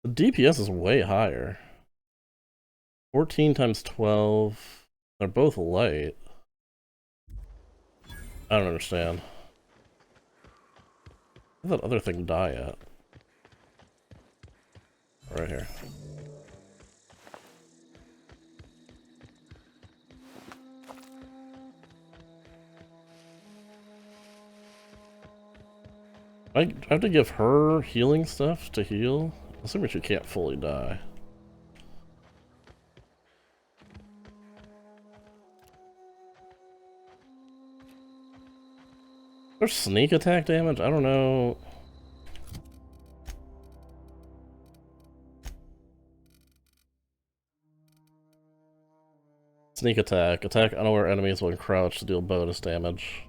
The DPS is way higher. 14 times 12. They're both light. I don't understand. Where'd that other thing die at? Right here. I have to give her healing stuff to heal? Assuming she can't fully die. There's sneak attack damage? I don't know. Sneak attack. Attack unaware enemies when crouched to deal bonus damage.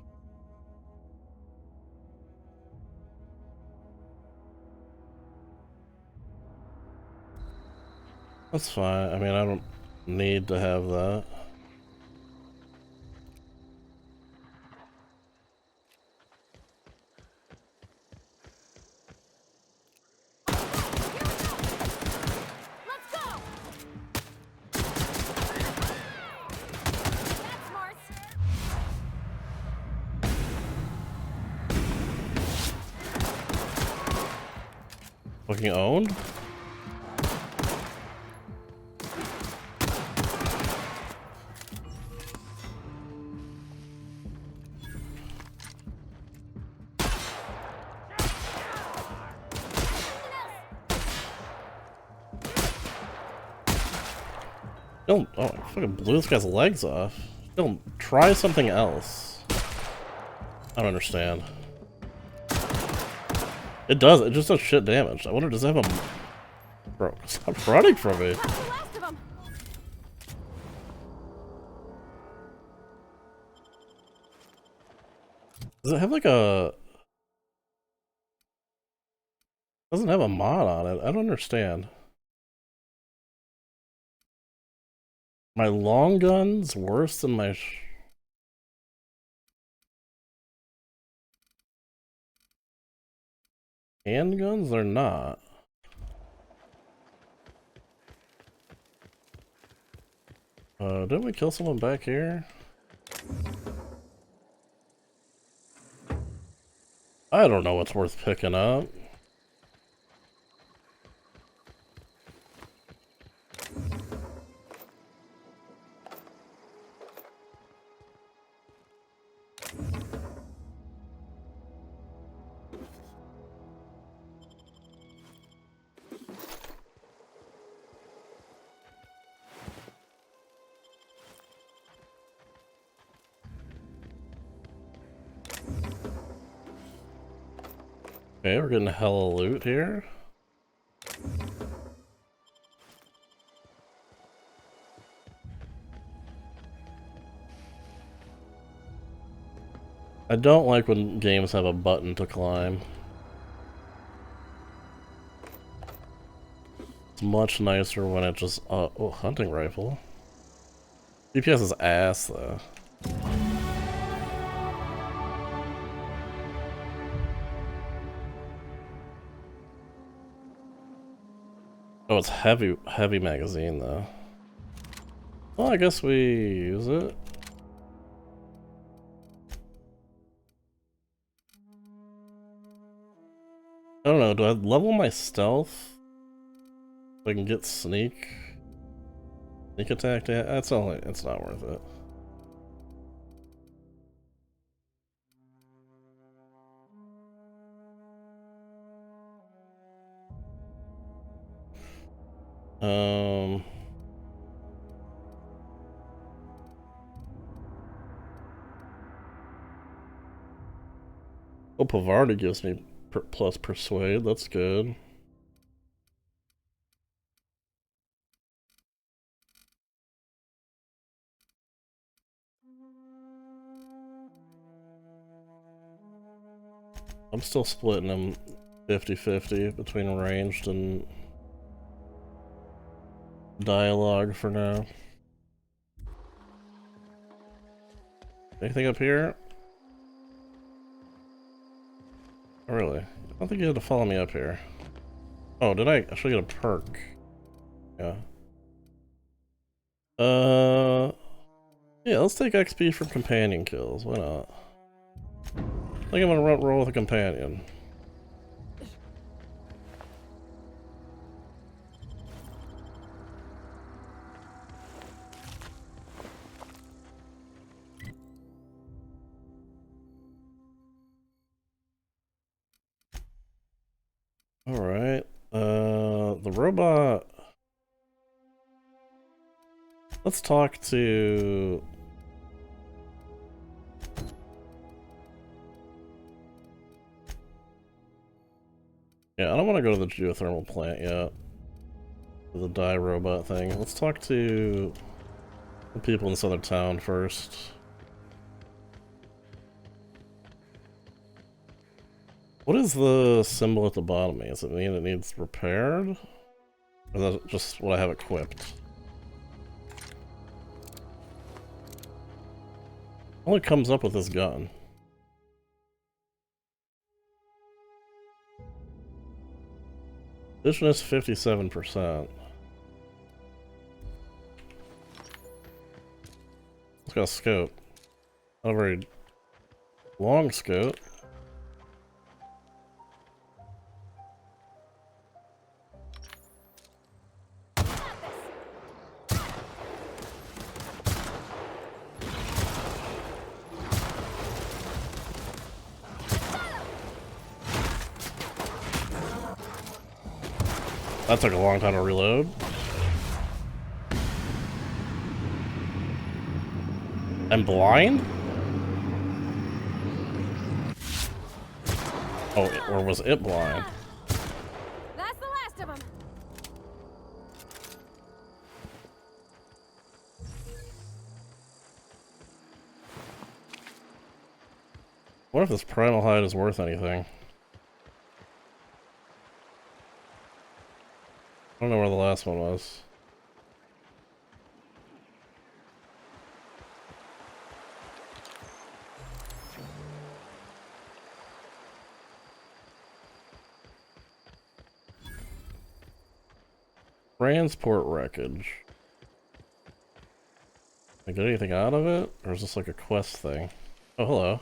That's fine. I mean, I don't need to have that. Fucking owned? Don't. Oh, I fucking blew this guy's legs off. Don't try something else. I don't understand. It does. It just does shit damage. I wonder, does it have a... Bro, stop running from me. Does it have like a... Doesn't have a mod on it. I don't understand. My long gun's worse than my... Handguns? They're not. Didn't we kill someone back here? I don't know what's worth picking up. Okay, we're getting hella loot here. I don't like when games have a button to climb. It's much nicer when it just... oh, hunting rifle. DPS is ass, though. Oh, it's heavy magazine, though. Well, I guess we use it. I don't know, do I level my stealth? So I can get sneak attack? That's only, it's not worth it. Oh, Pavardi gives me plus persuade. That's good. I'm still splitting them 50-50 between ranged and dialogue for now. Anything up here? Oh, really? I don't think you had to follow me up here. Oh, did I should get a perk? Yeah. Yeah, let's take XP from companion kills. Why not? I think I'm gonna roll with a companion. Alright. The robot. Let's talk to... Yeah, I don't want to go to the geothermal plant yet. The die robot thing. Let's talk to the people in this other town first. What is the symbol at the bottom? Does it mean it needs repaired? Or is that just what I have equipped? Only comes up with this gun. Vision is 57%. It's got a scope. Not a very long scope. That took a long time to reload. I'm blind? Oh, or was it blind? That's the last of them. What if this primal hide is worth anything? I don't know where the last one was. Transport wreckage. Can I get anything out of it? Or is this like a quest thing? Oh, hello.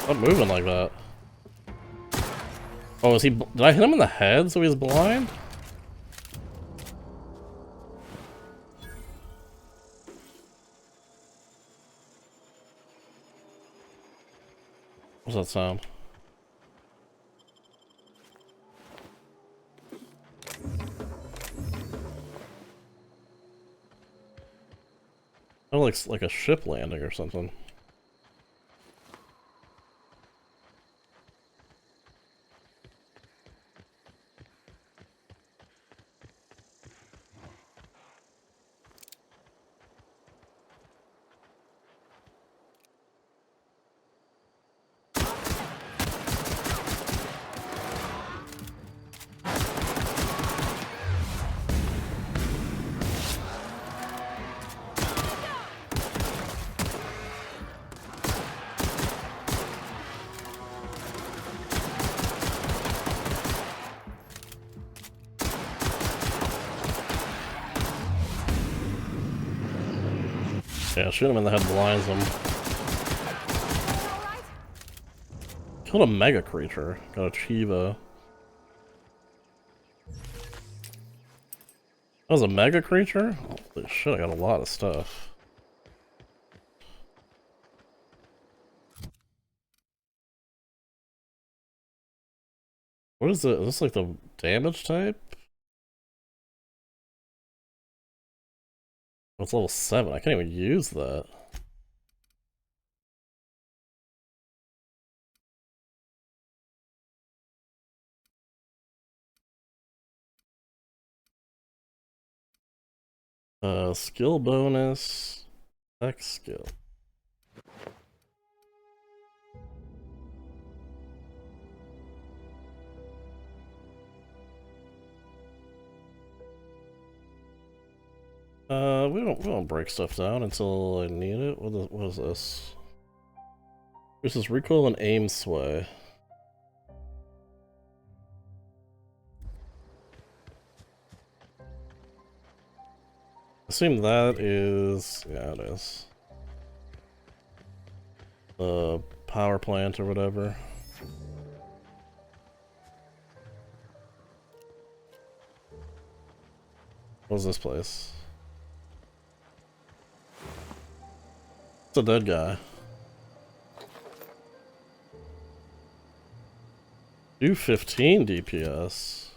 Stop moving like that. Oh, is he? Did I hit him in the head so he's blind? What's that sound? Oh, like a ship landing or something. Yeah, shoot him in the head blinds him. Killed a mega creature. Got a Chiva. That was a mega creature? Holy shit, I got a lot of stuff. What is it? Is this like the damage type? Oh, it's level 7. I can't even use that. Skill bonus. X skill. We don't break stuff down until I need it. What is this? This is recoil and aim sway. Assume that is, yeah, it is. The power plant or whatever. What's this place? It's a dead guy. Do 15 DPS.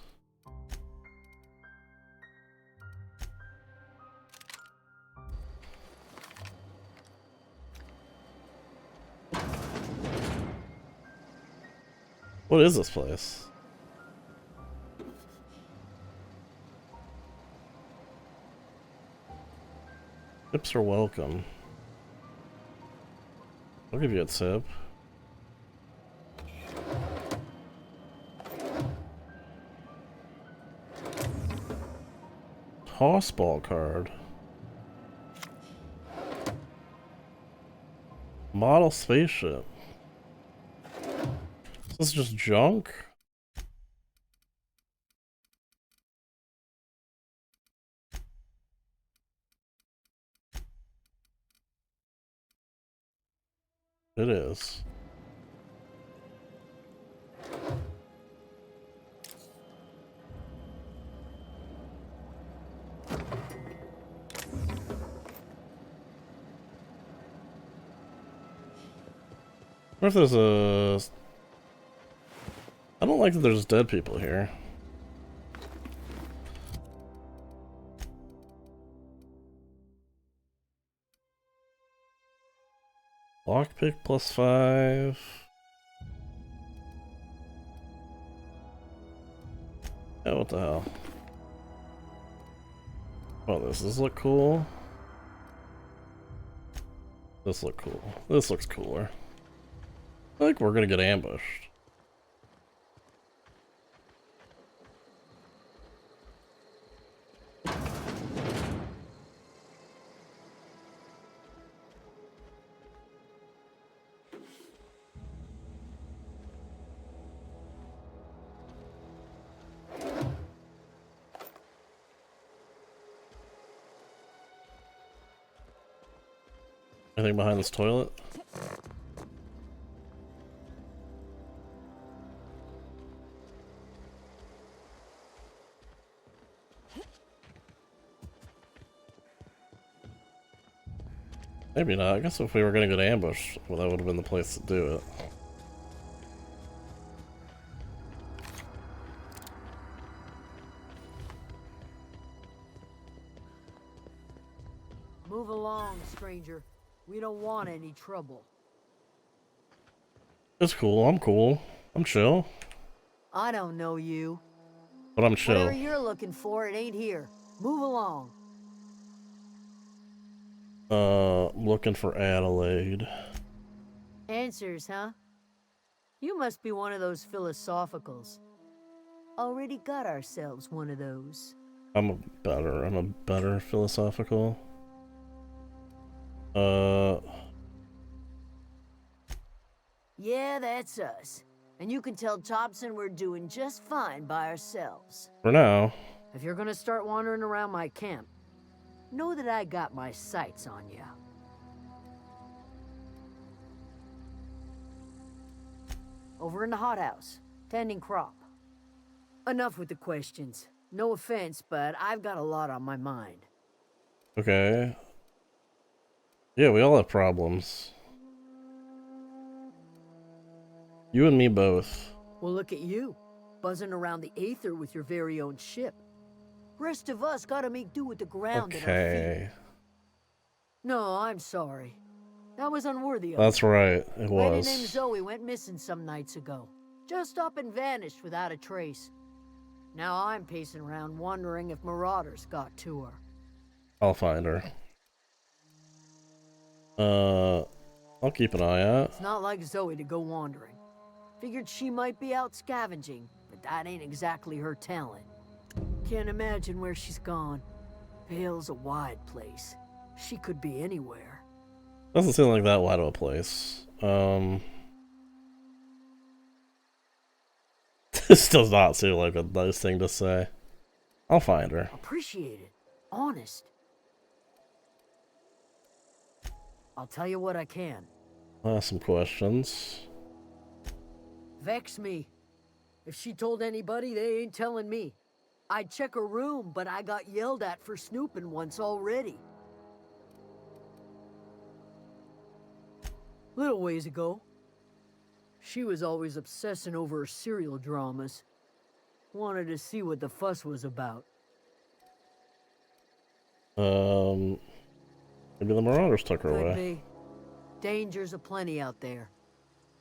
What is this place? Tips are welcome. I'll give you a tip. Tossball card. Model spaceship. Is this just junk? It is. What if there's a... I don't like that there's dead people here. Lockpick +5. Yeah, what the hell? Oh, does this look cool? This look cool. This looks cooler. I think we're gonna get ambushed. Anything behind this toilet? Maybe not. I guess if we were gonna get ambushed, well, that would have been the place to do it. Move along, stranger. We don't want any trouble. It's cool. I'm cool. I'm chill. I don't know you. But I'm chill. Whatever you're looking for, it ain't here. Move along. Looking for Adelaide. Answers, huh? You must be one of those philosophicals. Already got ourselves one of those. I'm a better philosophical. Yeah, that's us. And you can tell Thompson we're doing just fine by ourselves. For now. If you're gonna start wandering around my camp, know that I got my sights on you. Over in the hothouse, tending crop. Enough with the questions. No offense, but I've got a lot on my mind. Okay. Yeah, we all have problems. You and me both. Well, look at you. buzzing around the aether with your very own ship. Rest of us gotta make do with the ground at our Okay. feet. No, I'm sorry. That was unworthy of That's you. right, it Lady was. named Zoe went missing some nights ago. Just up and vanished without a trace. Now I'm pacing around wondering if marauders got to her. I'll find her. I'll keep an eye out. It's not like Zoe to go wandering. Figured she might be out scavenging, but that ain't exactly her talent. Can't imagine where she's gone. Vale's a wide place. She could be anywhere. Doesn't seem like that wide of a place. This does not seem like a nice thing to say. I'll find her. Appreciate it. Honest. I'll tell you what I can. I'll ask some questions. Vex me. If she told anybody, they ain't telling me. I'd check her room, but I got yelled at for snooping once already. Little ways ago, she was always obsessing over her serial dramas. Wanted to see what the fuss was about. Maybe the Marauders took her Could away. be. Dangers aplenty out there.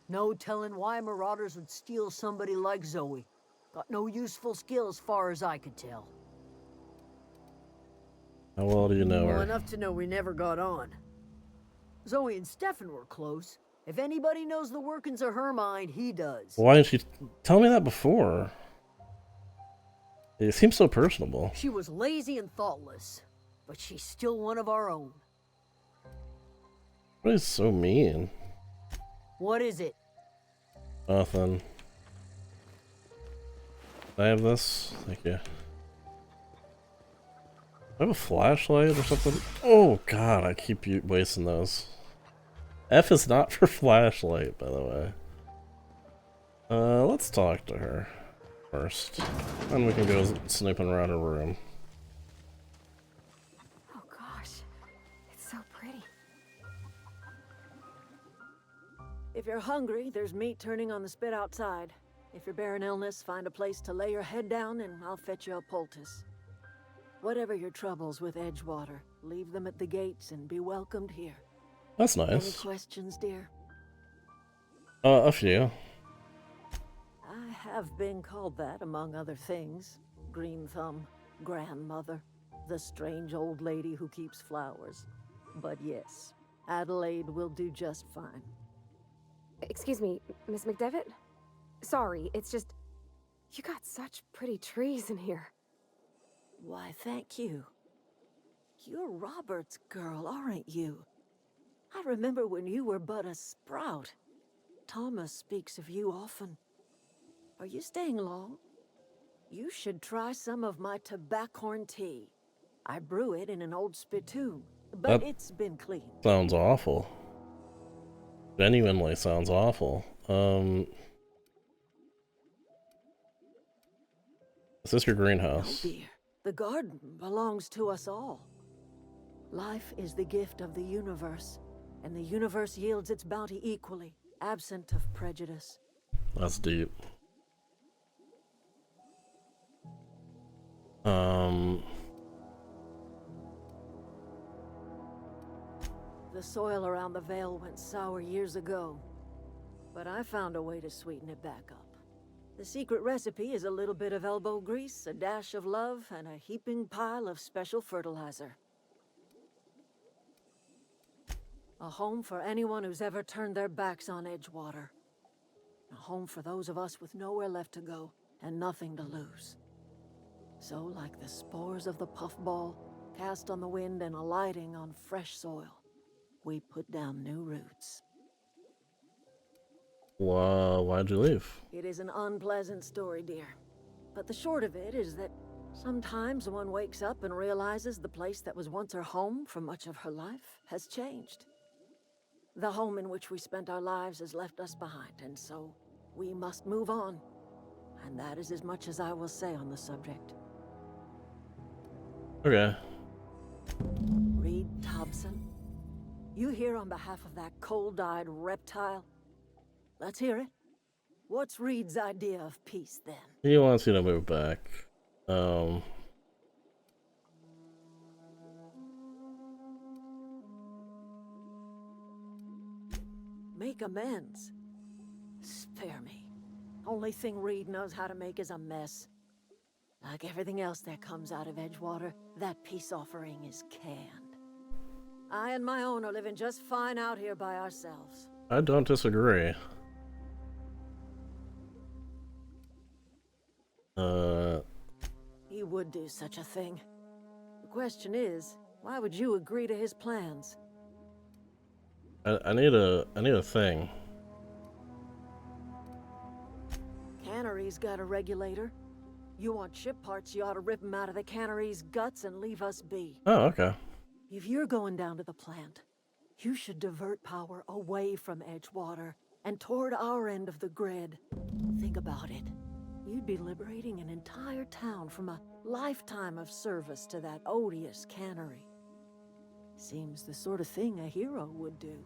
No telling why Marauders would steal somebody like Zoe. Got no useful skill as far as I could tell. How well do you know Well, her? enough to know we never got on. Zoe and Stefan were close. If anybody knows the workings of her mind, he does. Why didn't she tell me that before? It seems so personable. She was lazy and thoughtless, but she's still one of our own. What is so mean? What is it? Nothing. I have this? Thank you. I have a flashlight or something? Oh god, I keep wasting those. F is not for flashlight, by the way. Let's talk to her first. Then we can go snooping around her room. Oh gosh, it's so pretty. If you're hungry, there's meat turning on the spit outside. If you're bearing illness, find a place to lay your head down and I'll fetch you a poultice. Whatever your troubles with Edgewater, leave them at the gates and be welcomed here. That's Any nice. questions, dear? A few. I have been called that, among other things. Green Thumb, grandmother, the strange old lady who keeps flowers. But yes, Adelaide will do just fine. Excuse me, Miss McDevitt? Sorry, it's just... You got such pretty trees in here. Why, thank you. You're Robert's girl, aren't you? I remember when you were but a sprout. Thomas speaks of you often. Are you staying long? You should try some of my tobaccorn tea. I brew it in an old spittoon, but That it's been cleaned. sounds awful. Genuinely sounds awful. Is this your greenhouse? Oh dear, the garden belongs to us all. Life is the gift of the universe, and the universe yields its bounty equally, absent of prejudice. That's deep. The soil around the Vale went sour years ago, but I found a way to sweeten it back up. The secret recipe is a little bit of elbow grease, a dash of love, and a heaping pile of special fertilizer. A home for anyone who's ever turned their backs on Edgewater. A home for those of us with nowhere left to go and nothing to lose. So, like the spores of the puffball, cast on the wind and alighting on fresh soil, we put down new roots. Why'd you leave? It is an unpleasant story, dear. But the short of it is that sometimes one wakes up and realizes the place that was once her home for much of her life has changed. The home in which we spent our lives has left us behind, and so we must move on. And that is as much as I will say on the subject. Okay. Reed Thompson, you here on behalf of that cold-eyed reptile? Let's hear it. What's Reed's idea of peace, then? He wants you to move back. Make amends. Spare me. Only thing Reed knows how to make is a mess. Like everything else that comes out of Edgewater, that peace offering is canned. I and my own are living just fine out here by ourselves. I don't disagree. He would do such a thing. The question is, why would you agree to his plans? I need a thing. Cannery's got a regulator. You want ship parts, you ought to rip them out of the cannery's guts and leave us be. Oh, okay. If you're going down to the plant, you should divert power away from Edgewater and toward our end of the grid. Think about it. You'd be liberating an entire town from a lifetime of service to that odious cannery. Seems the sort of thing a hero would do.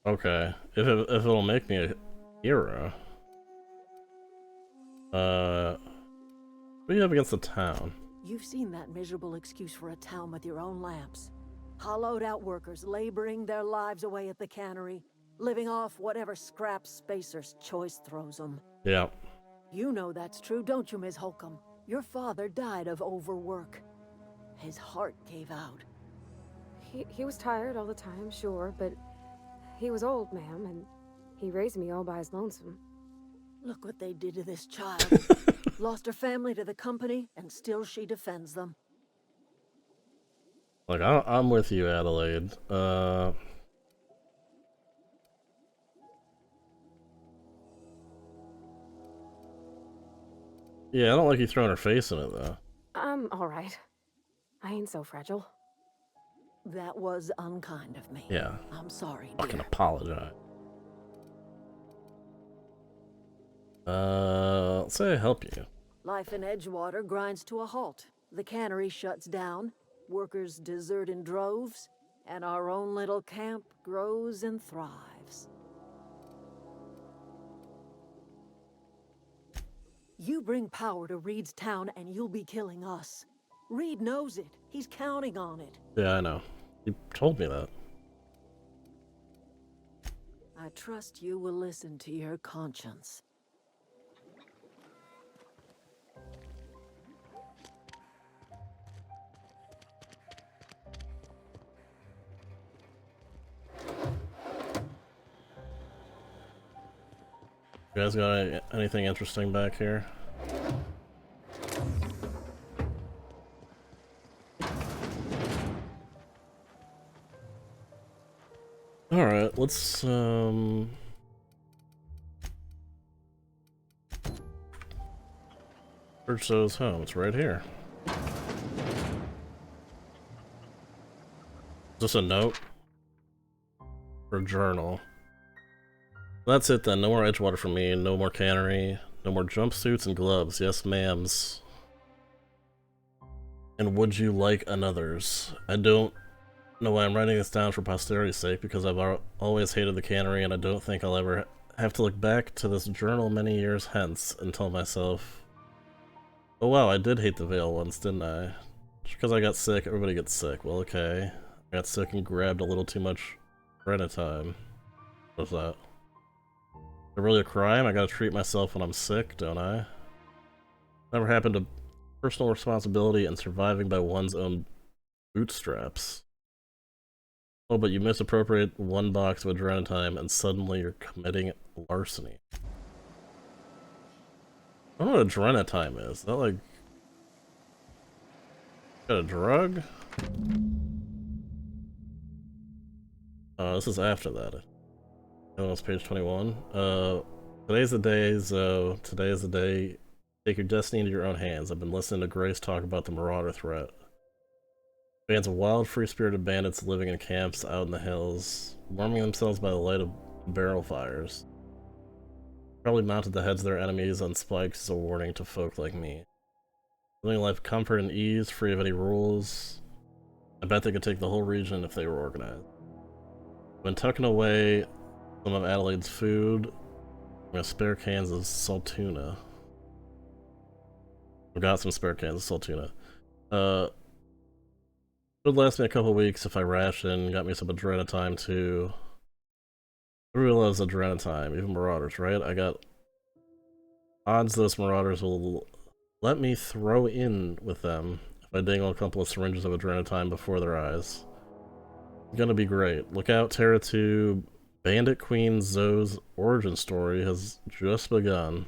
Okay. If it'll make me a hero. What do you have against the town? You've seen that miserable excuse for a town with your own lamps. Hollowed out workers laboring their lives away at the cannery, living off whatever scrap Spacer's choice throws them. Yeah. You know that's true, don't you, Ms. Holcomb? Your father died of overwork. His heart gave out. He was tired all the time, sure, but he was old, ma'am, and he raised me all by his lonesome. Look what they did to this child. Lost her family to the company, and still she defends them. Like, I'm with you, Adelaide. Yeah, I don't like you throwing her face in it, though. I'm alright. I ain't so fragile. That was unkind of me. Yeah. I'm sorry, dear. Fucking apologize. Let's say I help you. Life in Edgewater grinds to a halt. The cannery shuts down, workers desert in droves, and our own little camp grows and thrives. You bring power to Reed's town and you'll be killing us. Reed knows it. He's counting on it. Yeah, I know. You told me that. I trust you will listen to your conscience. You guys got anything interesting back here? Alright, let's, search those home. It's right here. Is this a note? Or a journal? That's it then. No more Edgewater for me. No more cannery. No more jumpsuits and gloves. Yes, ma'ams. And would you like another's? I don't know why I'm writing this down for posterity's sake, because I've always hated the cannery, and I don't think I'll ever have to look back to this journal many years hence and tell myself, oh wow, I did hate the Veil once, didn't I? Just because I got sick, everybody gets sick. Well, okay. I got sick and grabbed a little too much time. What's that? Is it really a crime? I gotta treat myself when I'm sick, don't I? Never happened to personal responsibility and surviving by one's own bootstraps. Oh, but you misappropriate one box of Adrenatime and suddenly you're committing larceny. I don't know what Adrenatime is. Is that like... got a drug? Oh, this is after that. Oh, it's page 21. Today's the day, Zoe. Today is the day. Take your destiny into your own hands. I've been listening to Grace talk about the Marauder threat. Bands of wild, free-spirited bandits living in camps out in the hills, warming themselves by the light of barrel fires. Probably mounted the heads of their enemies on spikes as a warning to folk like me. Living life comfort and ease, free of any rules. I bet they could take the whole region if they were organized. When tucking away some of Adelaide's food, I got spare cans of saltuna. I've got some spare cans of saltuna. Would last me a couple weeks if I ration. Got me some adrenatime too. Everybody loves adrenatime, even Marauders, right? I got odds those Marauders will let me throw in with them if I dangle a couple of syringes of adrenatime before their eyes. It's gonna be great. Look out, Terra 2. Bandit Queen Zoe's origin story has just begun.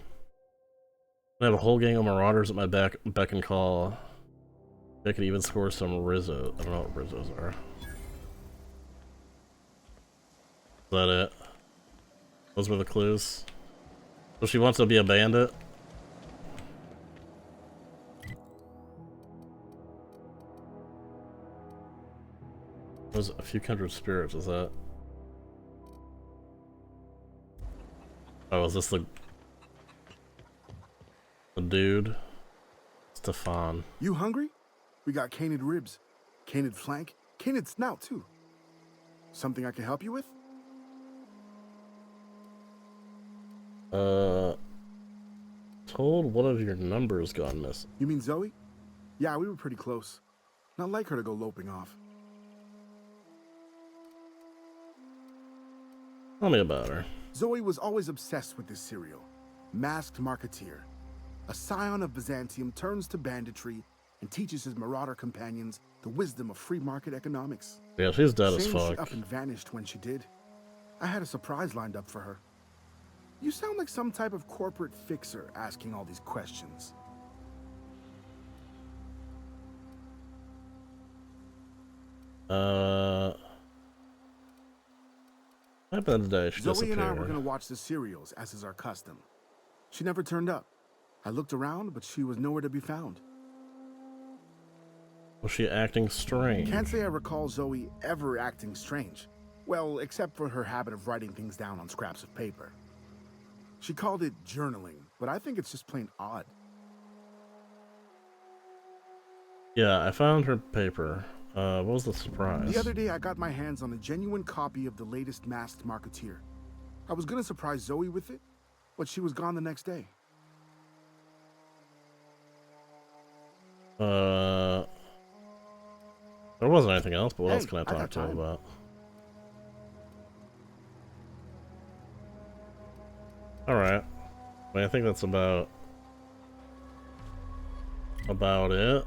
I have a whole gang of Marauders at my beck and call. I could even score some Rizzo. I don't know what Rizzos are. Is that it? Those were the clues. So she wants to be a bandit? There's a few kindred spirits, is that? Oh, is this the dude? Stefan. You hungry? We got canid ribs, canid flank, canid snout too. Something I can help you with? Told one of your numbers gone missing. You mean Zoe? Yeah, we were pretty close. Not like her to go loping off. Tell me about her. Zoe was always obsessed with this serial. Masked Marketeer. A scion of Byzantium turns to banditry and teaches his marauder companions the wisdom of free market economics. Yeah, she's dead as Shame fuck. She up and vanished when she did. I had a surprise lined up for her. You sound like some type of corporate fixer asking all these questions. What happened today? She Zoe and I disappeared. were gonna watch the serials, as is our custom. She never turned up. I looked around, but she was nowhere to be found. Was she acting strange? Can't say I recall Zoe ever acting strange. Well, except for her habit of writing things down on scraps of paper. She called it journaling, but I think it's just plain odd. Yeah, I found her paper. What was the surprise? The other day, I got my hands on a genuine copy of the latest Masked Marketeer. I was gonna surprise Zoe with it, but she was gone the next day. There wasn't anything else, but what else can I talk got to him time. about? Alright. I mean, I think that's about it.